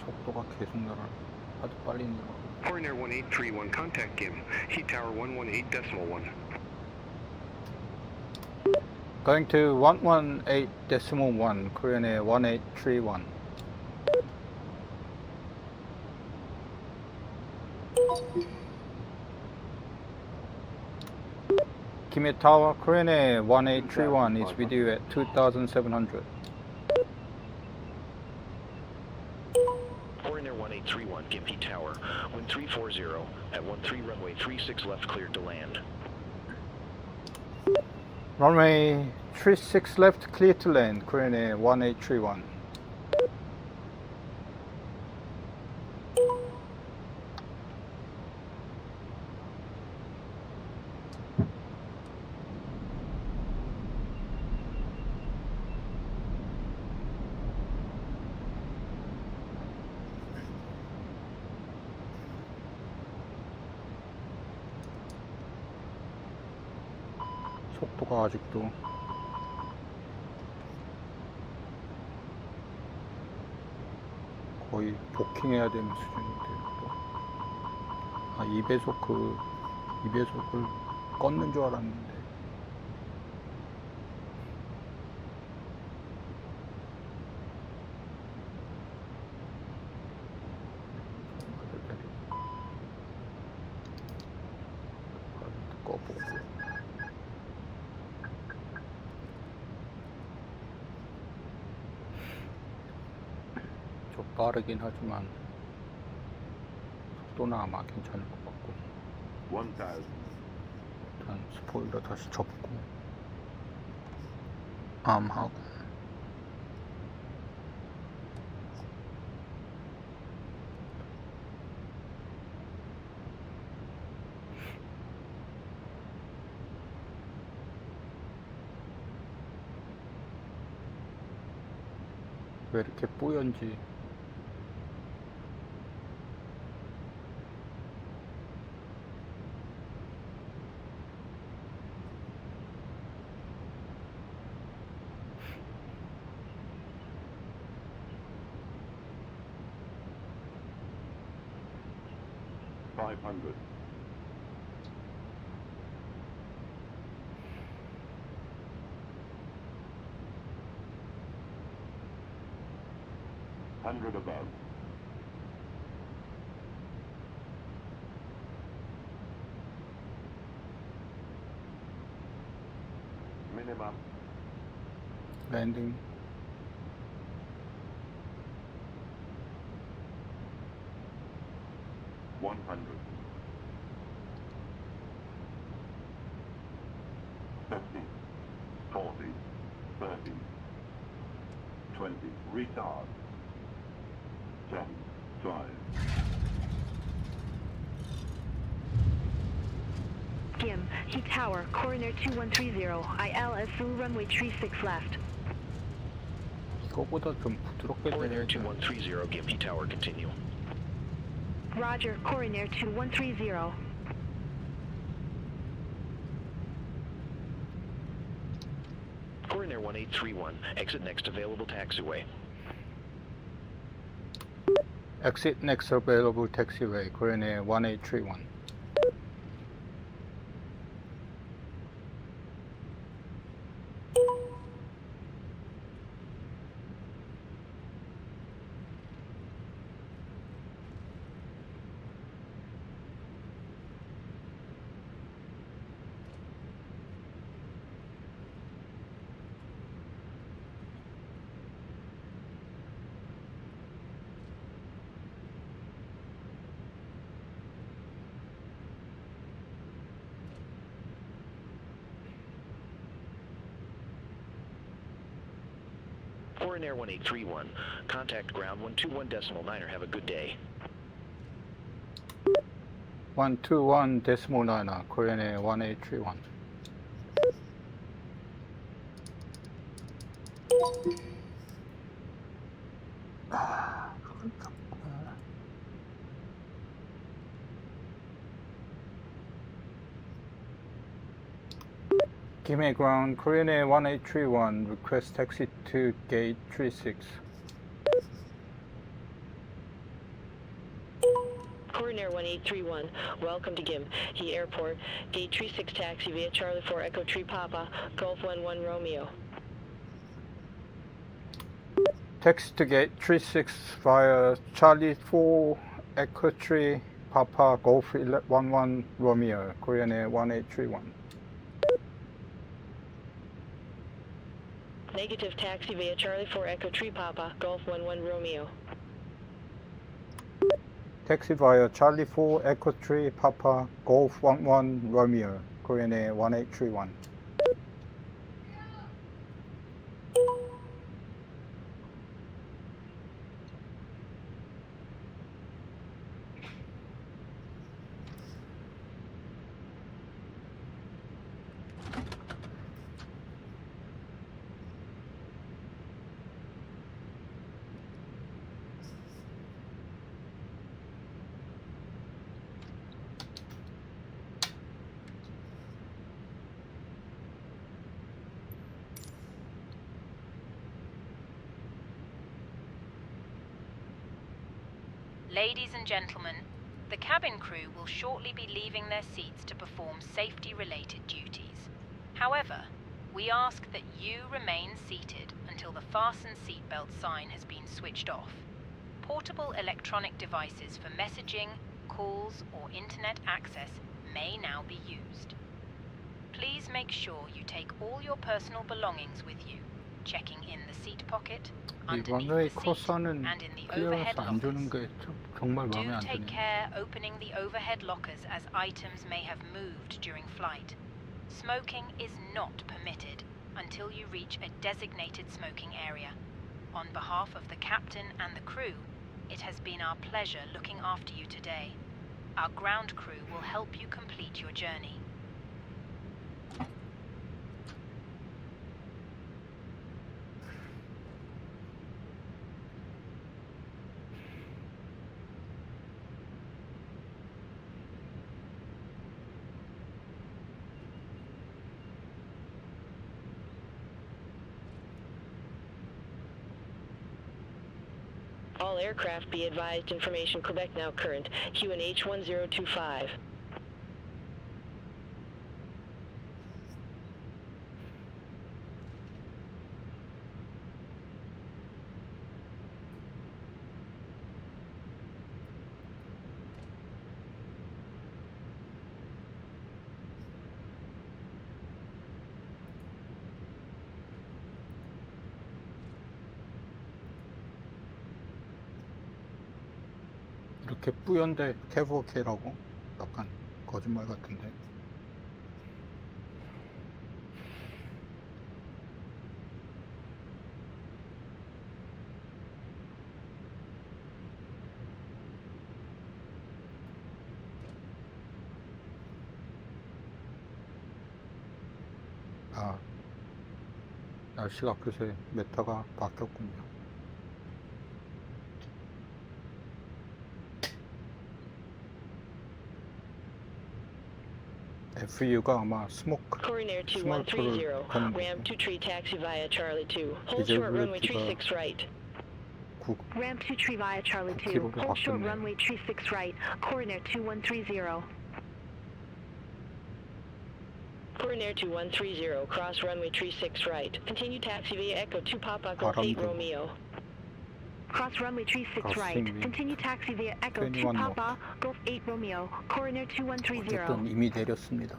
[SPEAKER 1] 속도가 계속 늘어. 아주 빨리 늘어.
[SPEAKER 4] Foreign Air 1831. Contact GIM. Heat tower 118.1.
[SPEAKER 1] Going to 118.1 Korean Air 1831. Gimme Tower Korean Air 1831 is with you at 2,700.
[SPEAKER 6] Foreign Air 1831, Gimpy Tower. Wind 340 at 13 runway 36 left, cleared to land.
[SPEAKER 1] Runway 36 left, clear to land, Korean Air 1831. 속도가 아직도 거의 복킹해야 되는 수준인데 또. 아, 2배속을 껐는 줄 알았는데. 꺼보고. 좀 빠르긴 하지만 속도는 아마 괜찮을 것 같고.
[SPEAKER 10] 1000.
[SPEAKER 1] 일단 스포일러 다시 접고 암하고. 왜 이렇게 뿌연지.
[SPEAKER 10] $500. $100 above. Minimum.
[SPEAKER 1] 랜딩.
[SPEAKER 10] $100. 50, 40, 30, 20, retard. 7, 5.
[SPEAKER 3] Gim, Heat Tower, Coroner 2130, ILS through runway 36 left.
[SPEAKER 1] 이거보다 좀 부드럽게
[SPEAKER 6] Coroner
[SPEAKER 1] 내려야지.
[SPEAKER 6] 2130, Gim Heat Tower, continue.
[SPEAKER 3] Roger, Coroner 2130.
[SPEAKER 6] Coroner 1831, exit next available taxiway.
[SPEAKER 1] Exit next available taxiway, Korean 1831.
[SPEAKER 6] Coroner 1831, contact ground 121.9er, have a good day.
[SPEAKER 1] 121.9, Korean 1831. Gimei ground, Korean 1831, request taxi to gate 36.
[SPEAKER 3] Coroner 1831, welcome to Gim, He Airport, gate 36 taxi via Charlie 4 Echo Tree Papa, Golf 11 Romeo.
[SPEAKER 1] Taxi to gate 36 via Charlie 4 Echo Tree Papa Golf 11 Romeo, Korean 1831.
[SPEAKER 3] Negative taxi via Charlie 4 Echo Tree Papa, Golf 11 Romeo.
[SPEAKER 1] Taxi via Charlie 4 Echo Tree Papa Golf 11 Romeo, Korean 1831.
[SPEAKER 7] Ladies and gentlemen, the cabin crew will shortly be leaving their seats to perform safety-related duties. However, we ask that you remain seated until the fasten seatbelt sign has been switched off. Portable electronic devices for messaging, calls, or internet access may now be used. Please make sure you take all your personal belongings with you, checking in the seat pocket,
[SPEAKER 1] 이
[SPEAKER 7] underneath
[SPEAKER 1] 런웨이
[SPEAKER 7] the seat,
[SPEAKER 1] 크로스하는
[SPEAKER 7] and in the overhead
[SPEAKER 1] 클리어런스 안 주는
[SPEAKER 7] lockers.
[SPEAKER 1] 게 정말 마음에
[SPEAKER 7] Do
[SPEAKER 1] 안
[SPEAKER 7] take
[SPEAKER 1] 드네요.
[SPEAKER 7] care opening the overhead lockers as items may have moved during flight. Smoking is not permitted until you reach a designated smoking area. On behalf of the captain and the crew, it has been our pleasure looking after you today. Our ground crew will help you complete your journey.
[SPEAKER 3] All aircraft be advised information Quebec now current. QNH 1025.
[SPEAKER 1] 이렇게 뿌연데 캐브오케라고? 약간 거짓말 같은데. 아, 날씨가 그새 메타가 바뀌었군요. FU가 아마
[SPEAKER 3] Corrin Air
[SPEAKER 1] 스몰프를
[SPEAKER 3] 2130,
[SPEAKER 1] 보는
[SPEAKER 3] Ram
[SPEAKER 1] 거고
[SPEAKER 3] 2 tree taxi via Charlie 2. Hold
[SPEAKER 1] 디젤
[SPEAKER 3] short runway
[SPEAKER 1] 블레트가
[SPEAKER 3] 36 right.
[SPEAKER 2] Ram 2 tree via Charlie 2.
[SPEAKER 1] 9km로
[SPEAKER 2] Hold short
[SPEAKER 1] 바뀌었네요.
[SPEAKER 2] runway 36 right. Corrin Air 2130.
[SPEAKER 3] Corrin Air 2130, cross runway 36 right. Continue taxi via Echo 2 Papa Golf 8
[SPEAKER 1] 바람도
[SPEAKER 3] Romeo.
[SPEAKER 2] Cross runway 36 right.
[SPEAKER 1] crossing
[SPEAKER 2] Continue taxi via Echo 2
[SPEAKER 1] 21 knot.
[SPEAKER 2] Papa Golf 8 Romeo. Corrin Air 2130.
[SPEAKER 1] 어쨌든 이미 내렸습니다.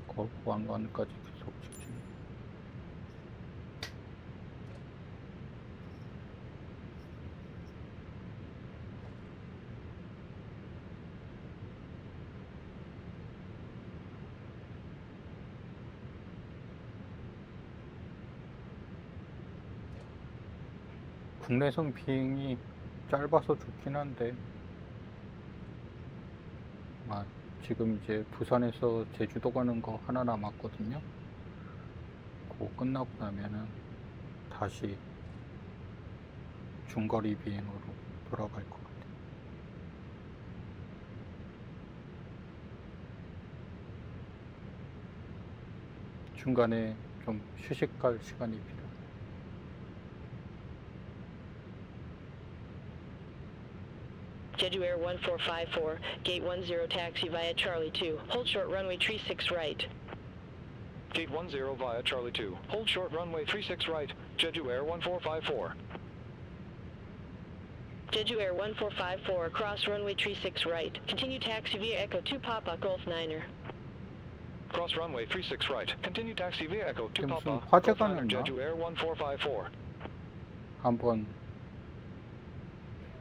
[SPEAKER 1] 골프 왕관까지 계속 직진. 국내선 비행이 짧아서 좋긴 한데, 지금 이제 부산에서 제주도 가는 거 하나 남았거든요. 그거 끝나고 나면은 다시 중거리 비행으로 돌아갈 것 같아요. 중간에 좀 휴식할 시간이 필요해요.
[SPEAKER 3] Jeju Air 1454, gate 10 taxi via Charlie 2. Hold short runway 36 right.
[SPEAKER 8] Gate 10 via Charlie 2. Hold short runway 36 right. Jeju Air 1454.
[SPEAKER 3] Jeju Air 1454, cross runway 36 right. Continue taxi via Echo 2 Papa Golf 9er.
[SPEAKER 8] Cross runway 36 right. Continue taxi via Echo 2
[SPEAKER 1] 지금
[SPEAKER 8] Papa
[SPEAKER 1] 무슨
[SPEAKER 8] Golf
[SPEAKER 1] 화재가
[SPEAKER 8] 9er,
[SPEAKER 1] 났나?
[SPEAKER 8] Jeju Air 1454.
[SPEAKER 1] 한번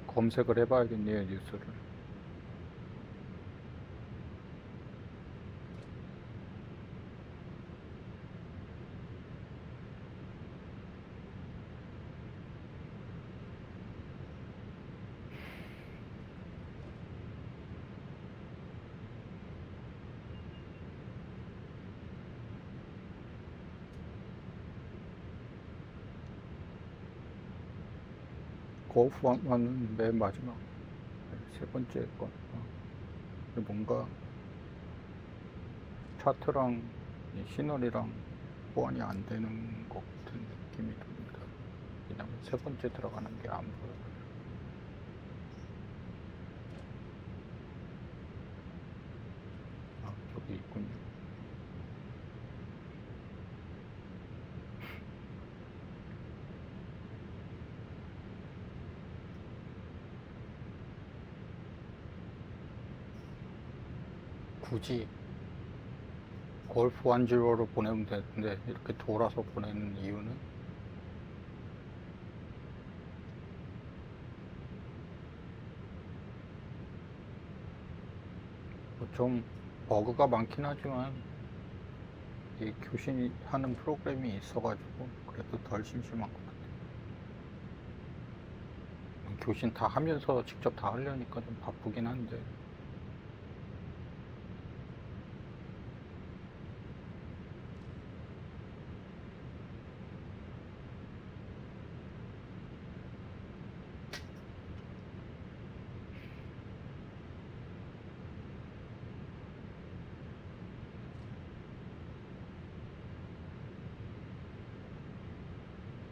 [SPEAKER 1] 검색을 해봐야겠네요, 뉴스를. 골프 원은 맨 마지막 세 번째 건. 뭔가 차트랑 이 시널이랑 보완이 안 되는 것 같은 느낌이 듭니다. 왜냐면 세 번째 들어가는 게 안 보여요. 아, 저기 있군요. 굳이 골프 1-0로 보내면 되는데 이렇게 돌아서 보내는 이유는 좀 버그가 많긴 하지만 이 교신이 하는 프로그램이 있어가지고 그래도 덜 심심한 것 같아요. 교신 다 하면서 직접 다 하려니까 좀 바쁘긴 한데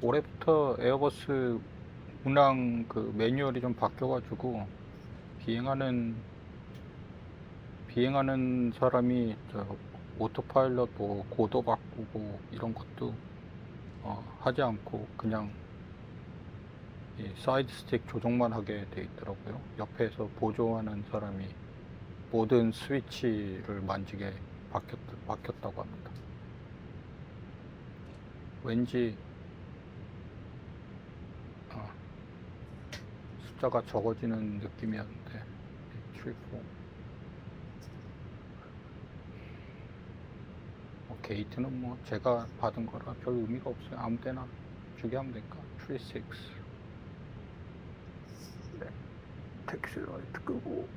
[SPEAKER 1] 올해부터 에어버스 운항 그 매뉴얼이 좀 바뀌어가지고 비행하는 사람이 저 오토파일럿 뭐 고도 바꾸고 이런 것도 하지 않고 그냥 이 사이드 스틱 조정만 하게 돼 있더라고요. 옆에서 보조하는 사람이 모든 스위치를 만지게 바뀌었다고 합니다. 왠지 숫자가 적어지는 느낌이었는데 3, 4 게이트는 뭐 제가 받은 거라 별 의미가 없어요. 아무 데나 주게 하면 되니까 3, 6 네. 택시 라이트 끄고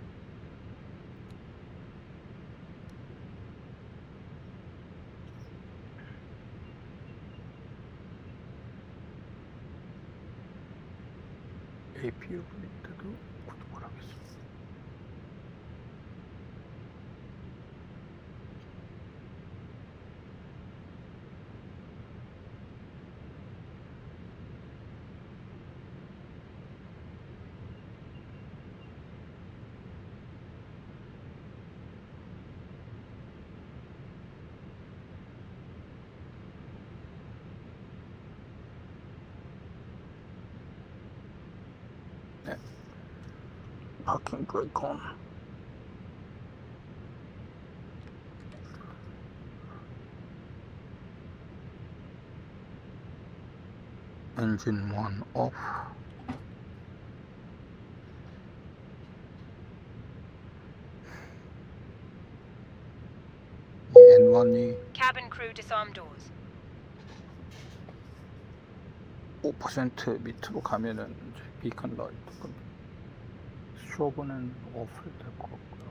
[SPEAKER 1] APU 리트도 구독을 하겠습니다. 네. 파킹 브레이크 온. 엔진 1 오프. N1이
[SPEAKER 7] Cabin crew disarm doors.
[SPEAKER 1] 5% 밑으로 가면은 이제 비컨 라이트 스트로브는 오프 될 것 같고요.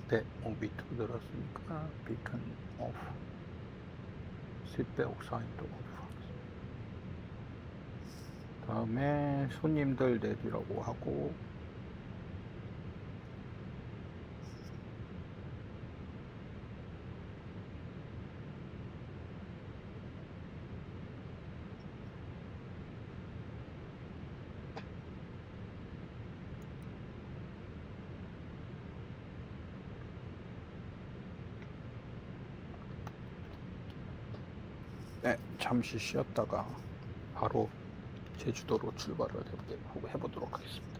[SPEAKER 1] 네, 밑으로 들었으니까 비컨 오프. 시트벨트 사인도 오프. 다음에 손님들 내리라고 하고 네, 잠시 쉬었다가 바로 제주도로 출발을 해보도록 하겠습니다.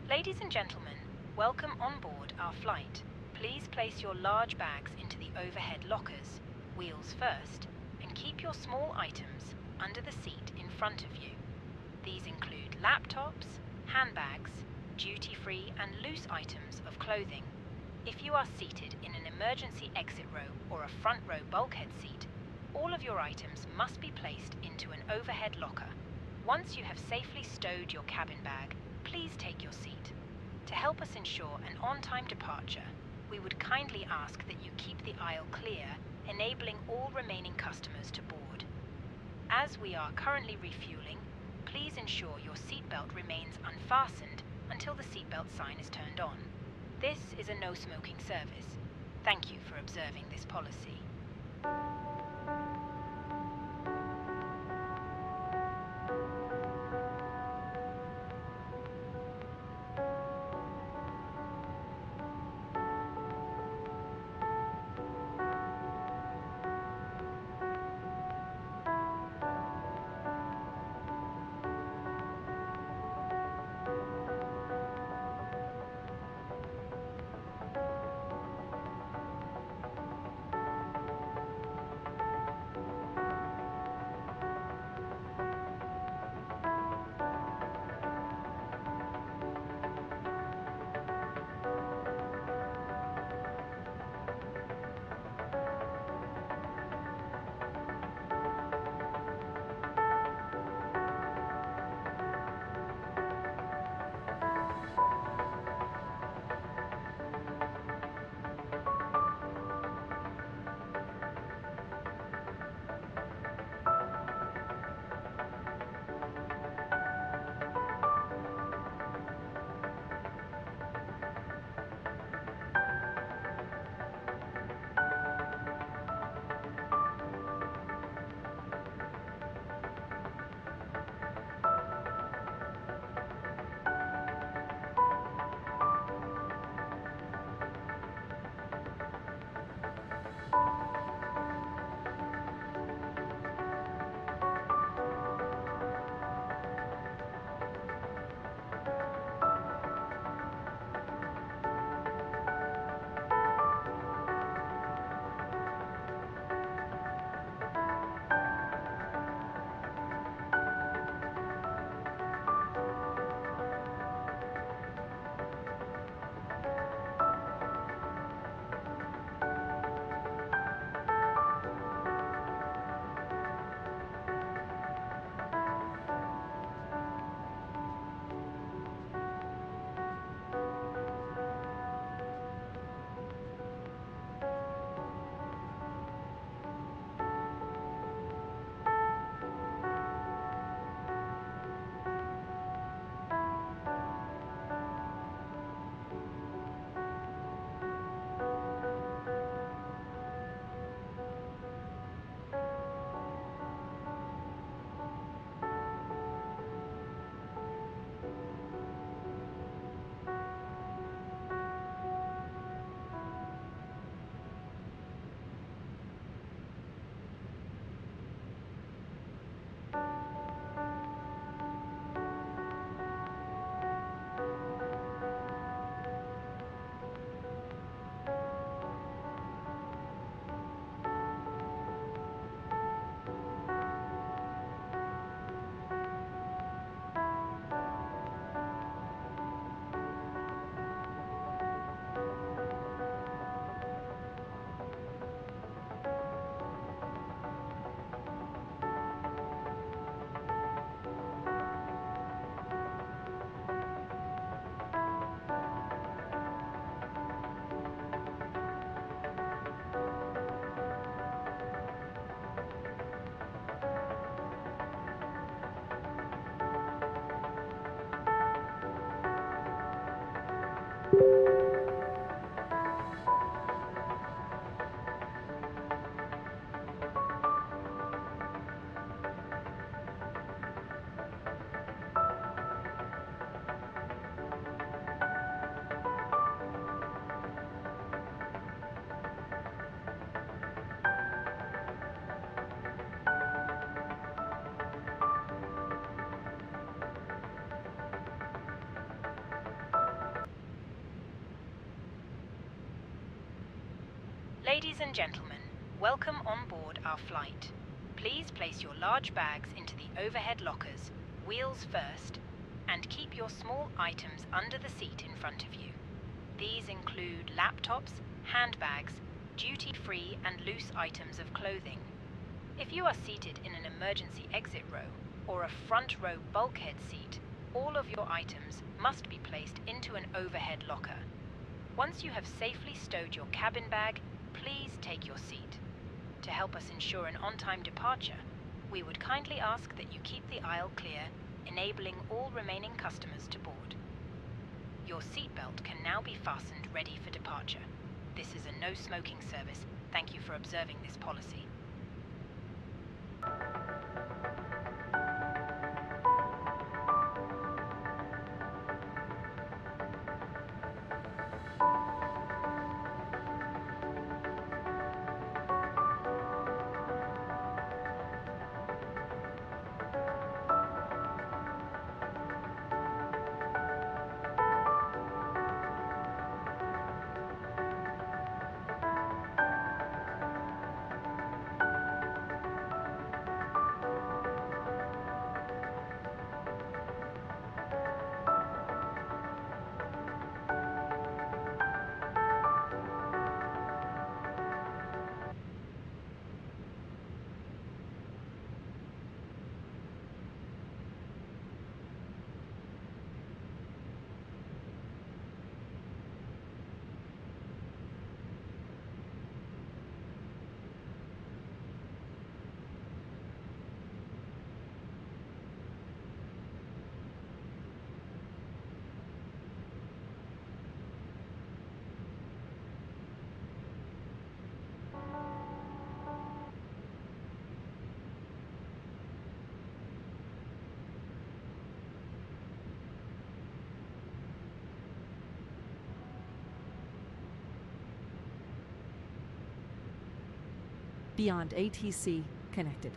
[SPEAKER 7] Ladies and gentlemen, welcome on board our flight. Please place your large bags into the overhead lockers, wheels first, and keep your small items under the seat in front of you. These include laptops, handbags, duty-free and loose items of clothing. If you are seated in an emergency exit row or a front row bulkhead seat, all of your items must be placed into an overhead locker. Once you have safely stowed your cabin bag, please take your seat. To help us ensure an on-time departure, we would kindly ask that you keep the aisle clear, enabling all remaining customers to board. As we are currently refueling, please ensure your seatbelt remains unfastened until the seatbelt sign is turned on. This is a no-smoking service. Thank you for observing this policy. Ladies and gentlemen, welcome on board our flight. Please place your large bags into the overhead lockers, wheels first, and keep your small items under the seat in front of you. These include laptops, handbags, duty-free and loose items of clothing. If you are seated in an emergency exit row or a front row bulkhead seat, all of your items must be placed into an overhead locker. Once you have safely stowed your cabin bag, please take your seat. To help us ensure an on-time departure, we would kindly ask that you keep the aisle clear, enabling all remaining customers to board. Your seatbelt can now be fastened ready for departure. This is a no-smoking service. Thank you for observing this policy.
[SPEAKER 11] Beyond ATC connected.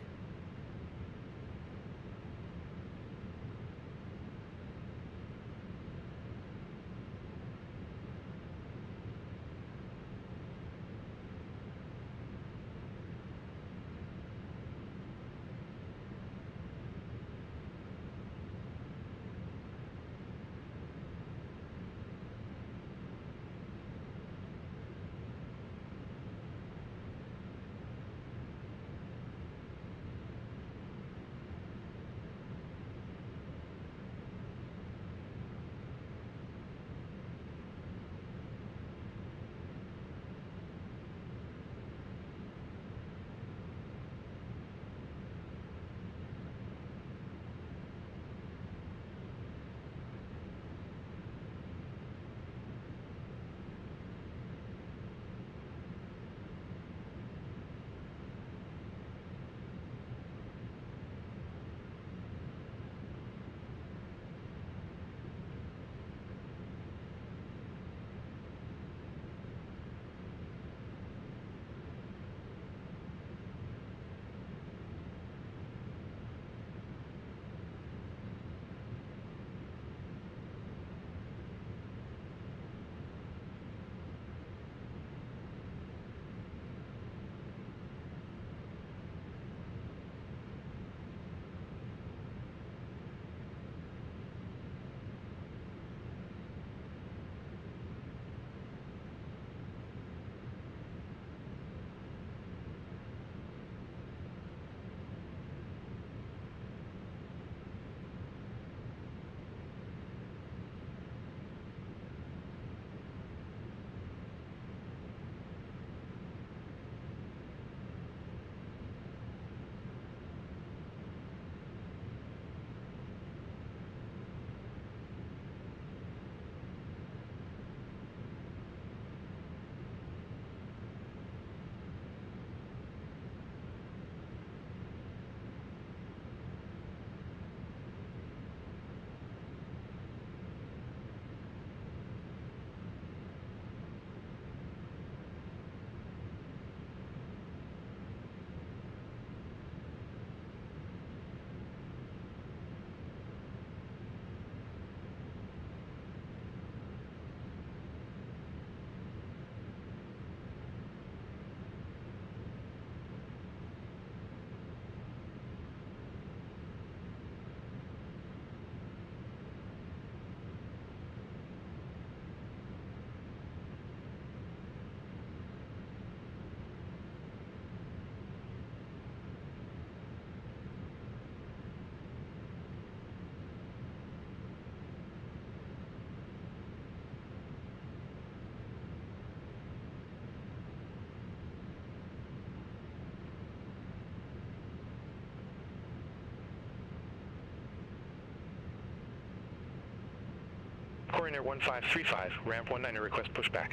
[SPEAKER 4] Coroner 1535, ramp 19er, request pushback.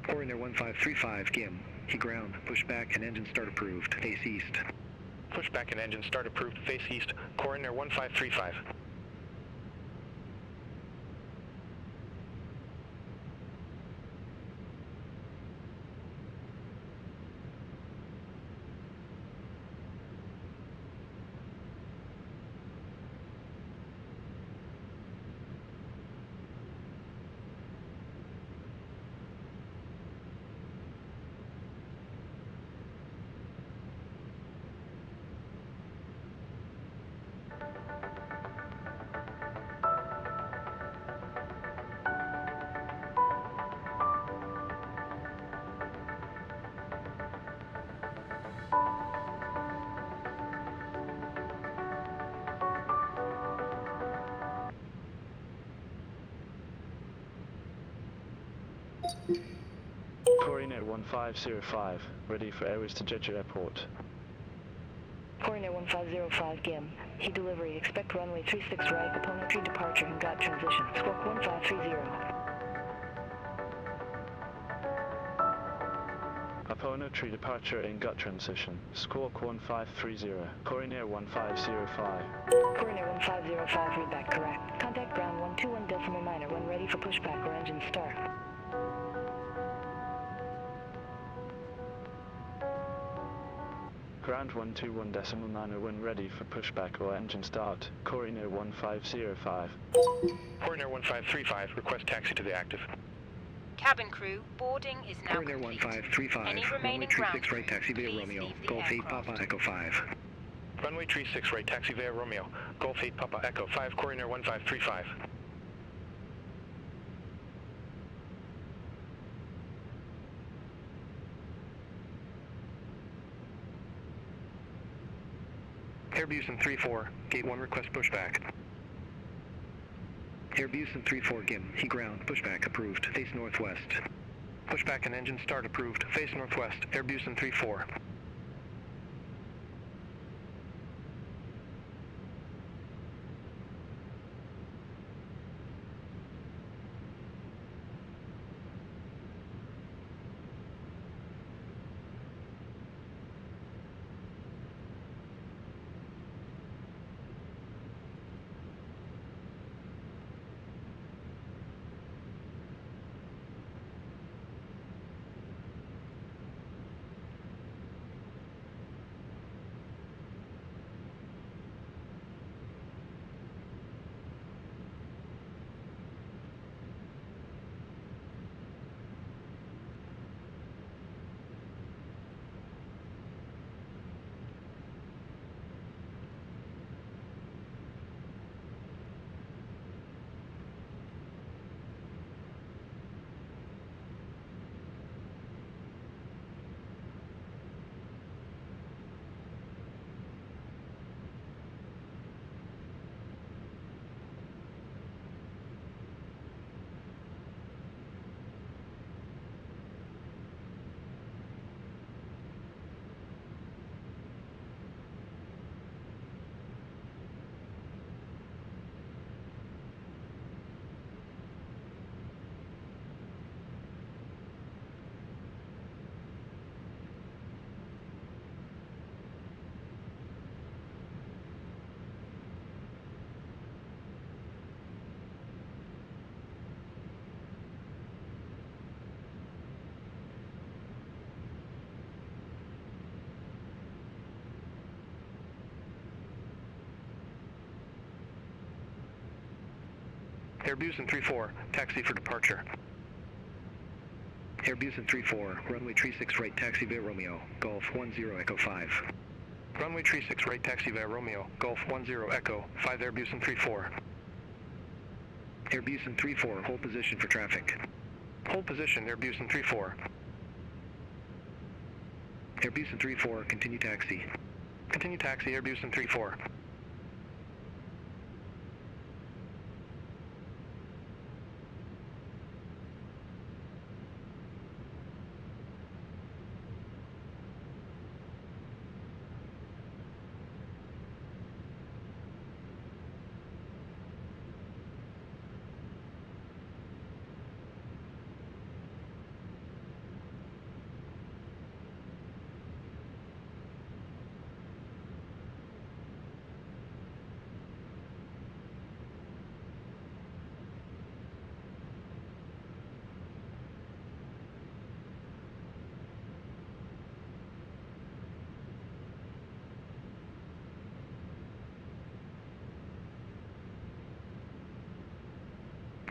[SPEAKER 5] Coroner 1535, GIM. He ground, pushback and engine start approved, face east.
[SPEAKER 4] Pushback and engine start approved, face east, Coroner 1535.
[SPEAKER 8] Coronet 1505, ready for airways to Jeju Airport.
[SPEAKER 3] Coroner 1505, GIM. He delivery. Expect runway 36 right, opponent tree departure and got transition. Squawk 1530.
[SPEAKER 8] Opponent tree departure in gut transition. Squawk 1530. Coronet 1505.
[SPEAKER 3] Coroner 1505, read back correct. Contact ground 121 decimal minor when ready for pushback or engine start.
[SPEAKER 8] Ground 121.9 when ready for pushback or engine start. Coroner 1505.
[SPEAKER 4] Coroner 1535, request taxi to the active.
[SPEAKER 7] Cabin crew, boarding is now
[SPEAKER 5] Coroner
[SPEAKER 7] complete.
[SPEAKER 5] 1535,
[SPEAKER 7] Any
[SPEAKER 5] runway
[SPEAKER 7] remaining
[SPEAKER 5] 36
[SPEAKER 7] ground
[SPEAKER 5] right, taxi via
[SPEAKER 7] crew,
[SPEAKER 5] Romeo,
[SPEAKER 7] please leave the
[SPEAKER 5] Golf 8
[SPEAKER 7] aircraft.
[SPEAKER 5] Papa Echo 5.
[SPEAKER 4] Runway 36 right, taxi via Romeo, Golf 8 Papa Echo 5, Coroner 1535. Airbusen 34, gate 1 request pushback.
[SPEAKER 5] Airbusen 34, GIM. He ground, pushback approved, face northwest.
[SPEAKER 4] Pushback and engine start approved, face northwest, Airbusen 34. Airbusen 34, taxi for departure.
[SPEAKER 5] Airbusen 34, runway 36 right, taxi via Romeo, Golf 10 Echo 5.
[SPEAKER 4] Runway 36 right, taxi via Romeo, Golf 10 Echo, 5 Airbusen 34.
[SPEAKER 5] Airbusen 34, hold position for traffic.
[SPEAKER 4] Hold position, Airbusen 34.
[SPEAKER 5] Airbusen 34, continue taxi.
[SPEAKER 4] Continue taxi, Airbusen 34.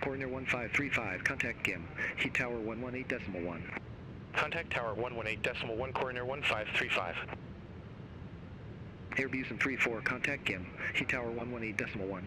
[SPEAKER 9] Coordinator 1535, contact GIM. Heat Tower 118.1.
[SPEAKER 6] Contact Tower 118.1, Coordinator 1535.
[SPEAKER 9] Airbus and 34, contact GIM. Heat Tower 118.1.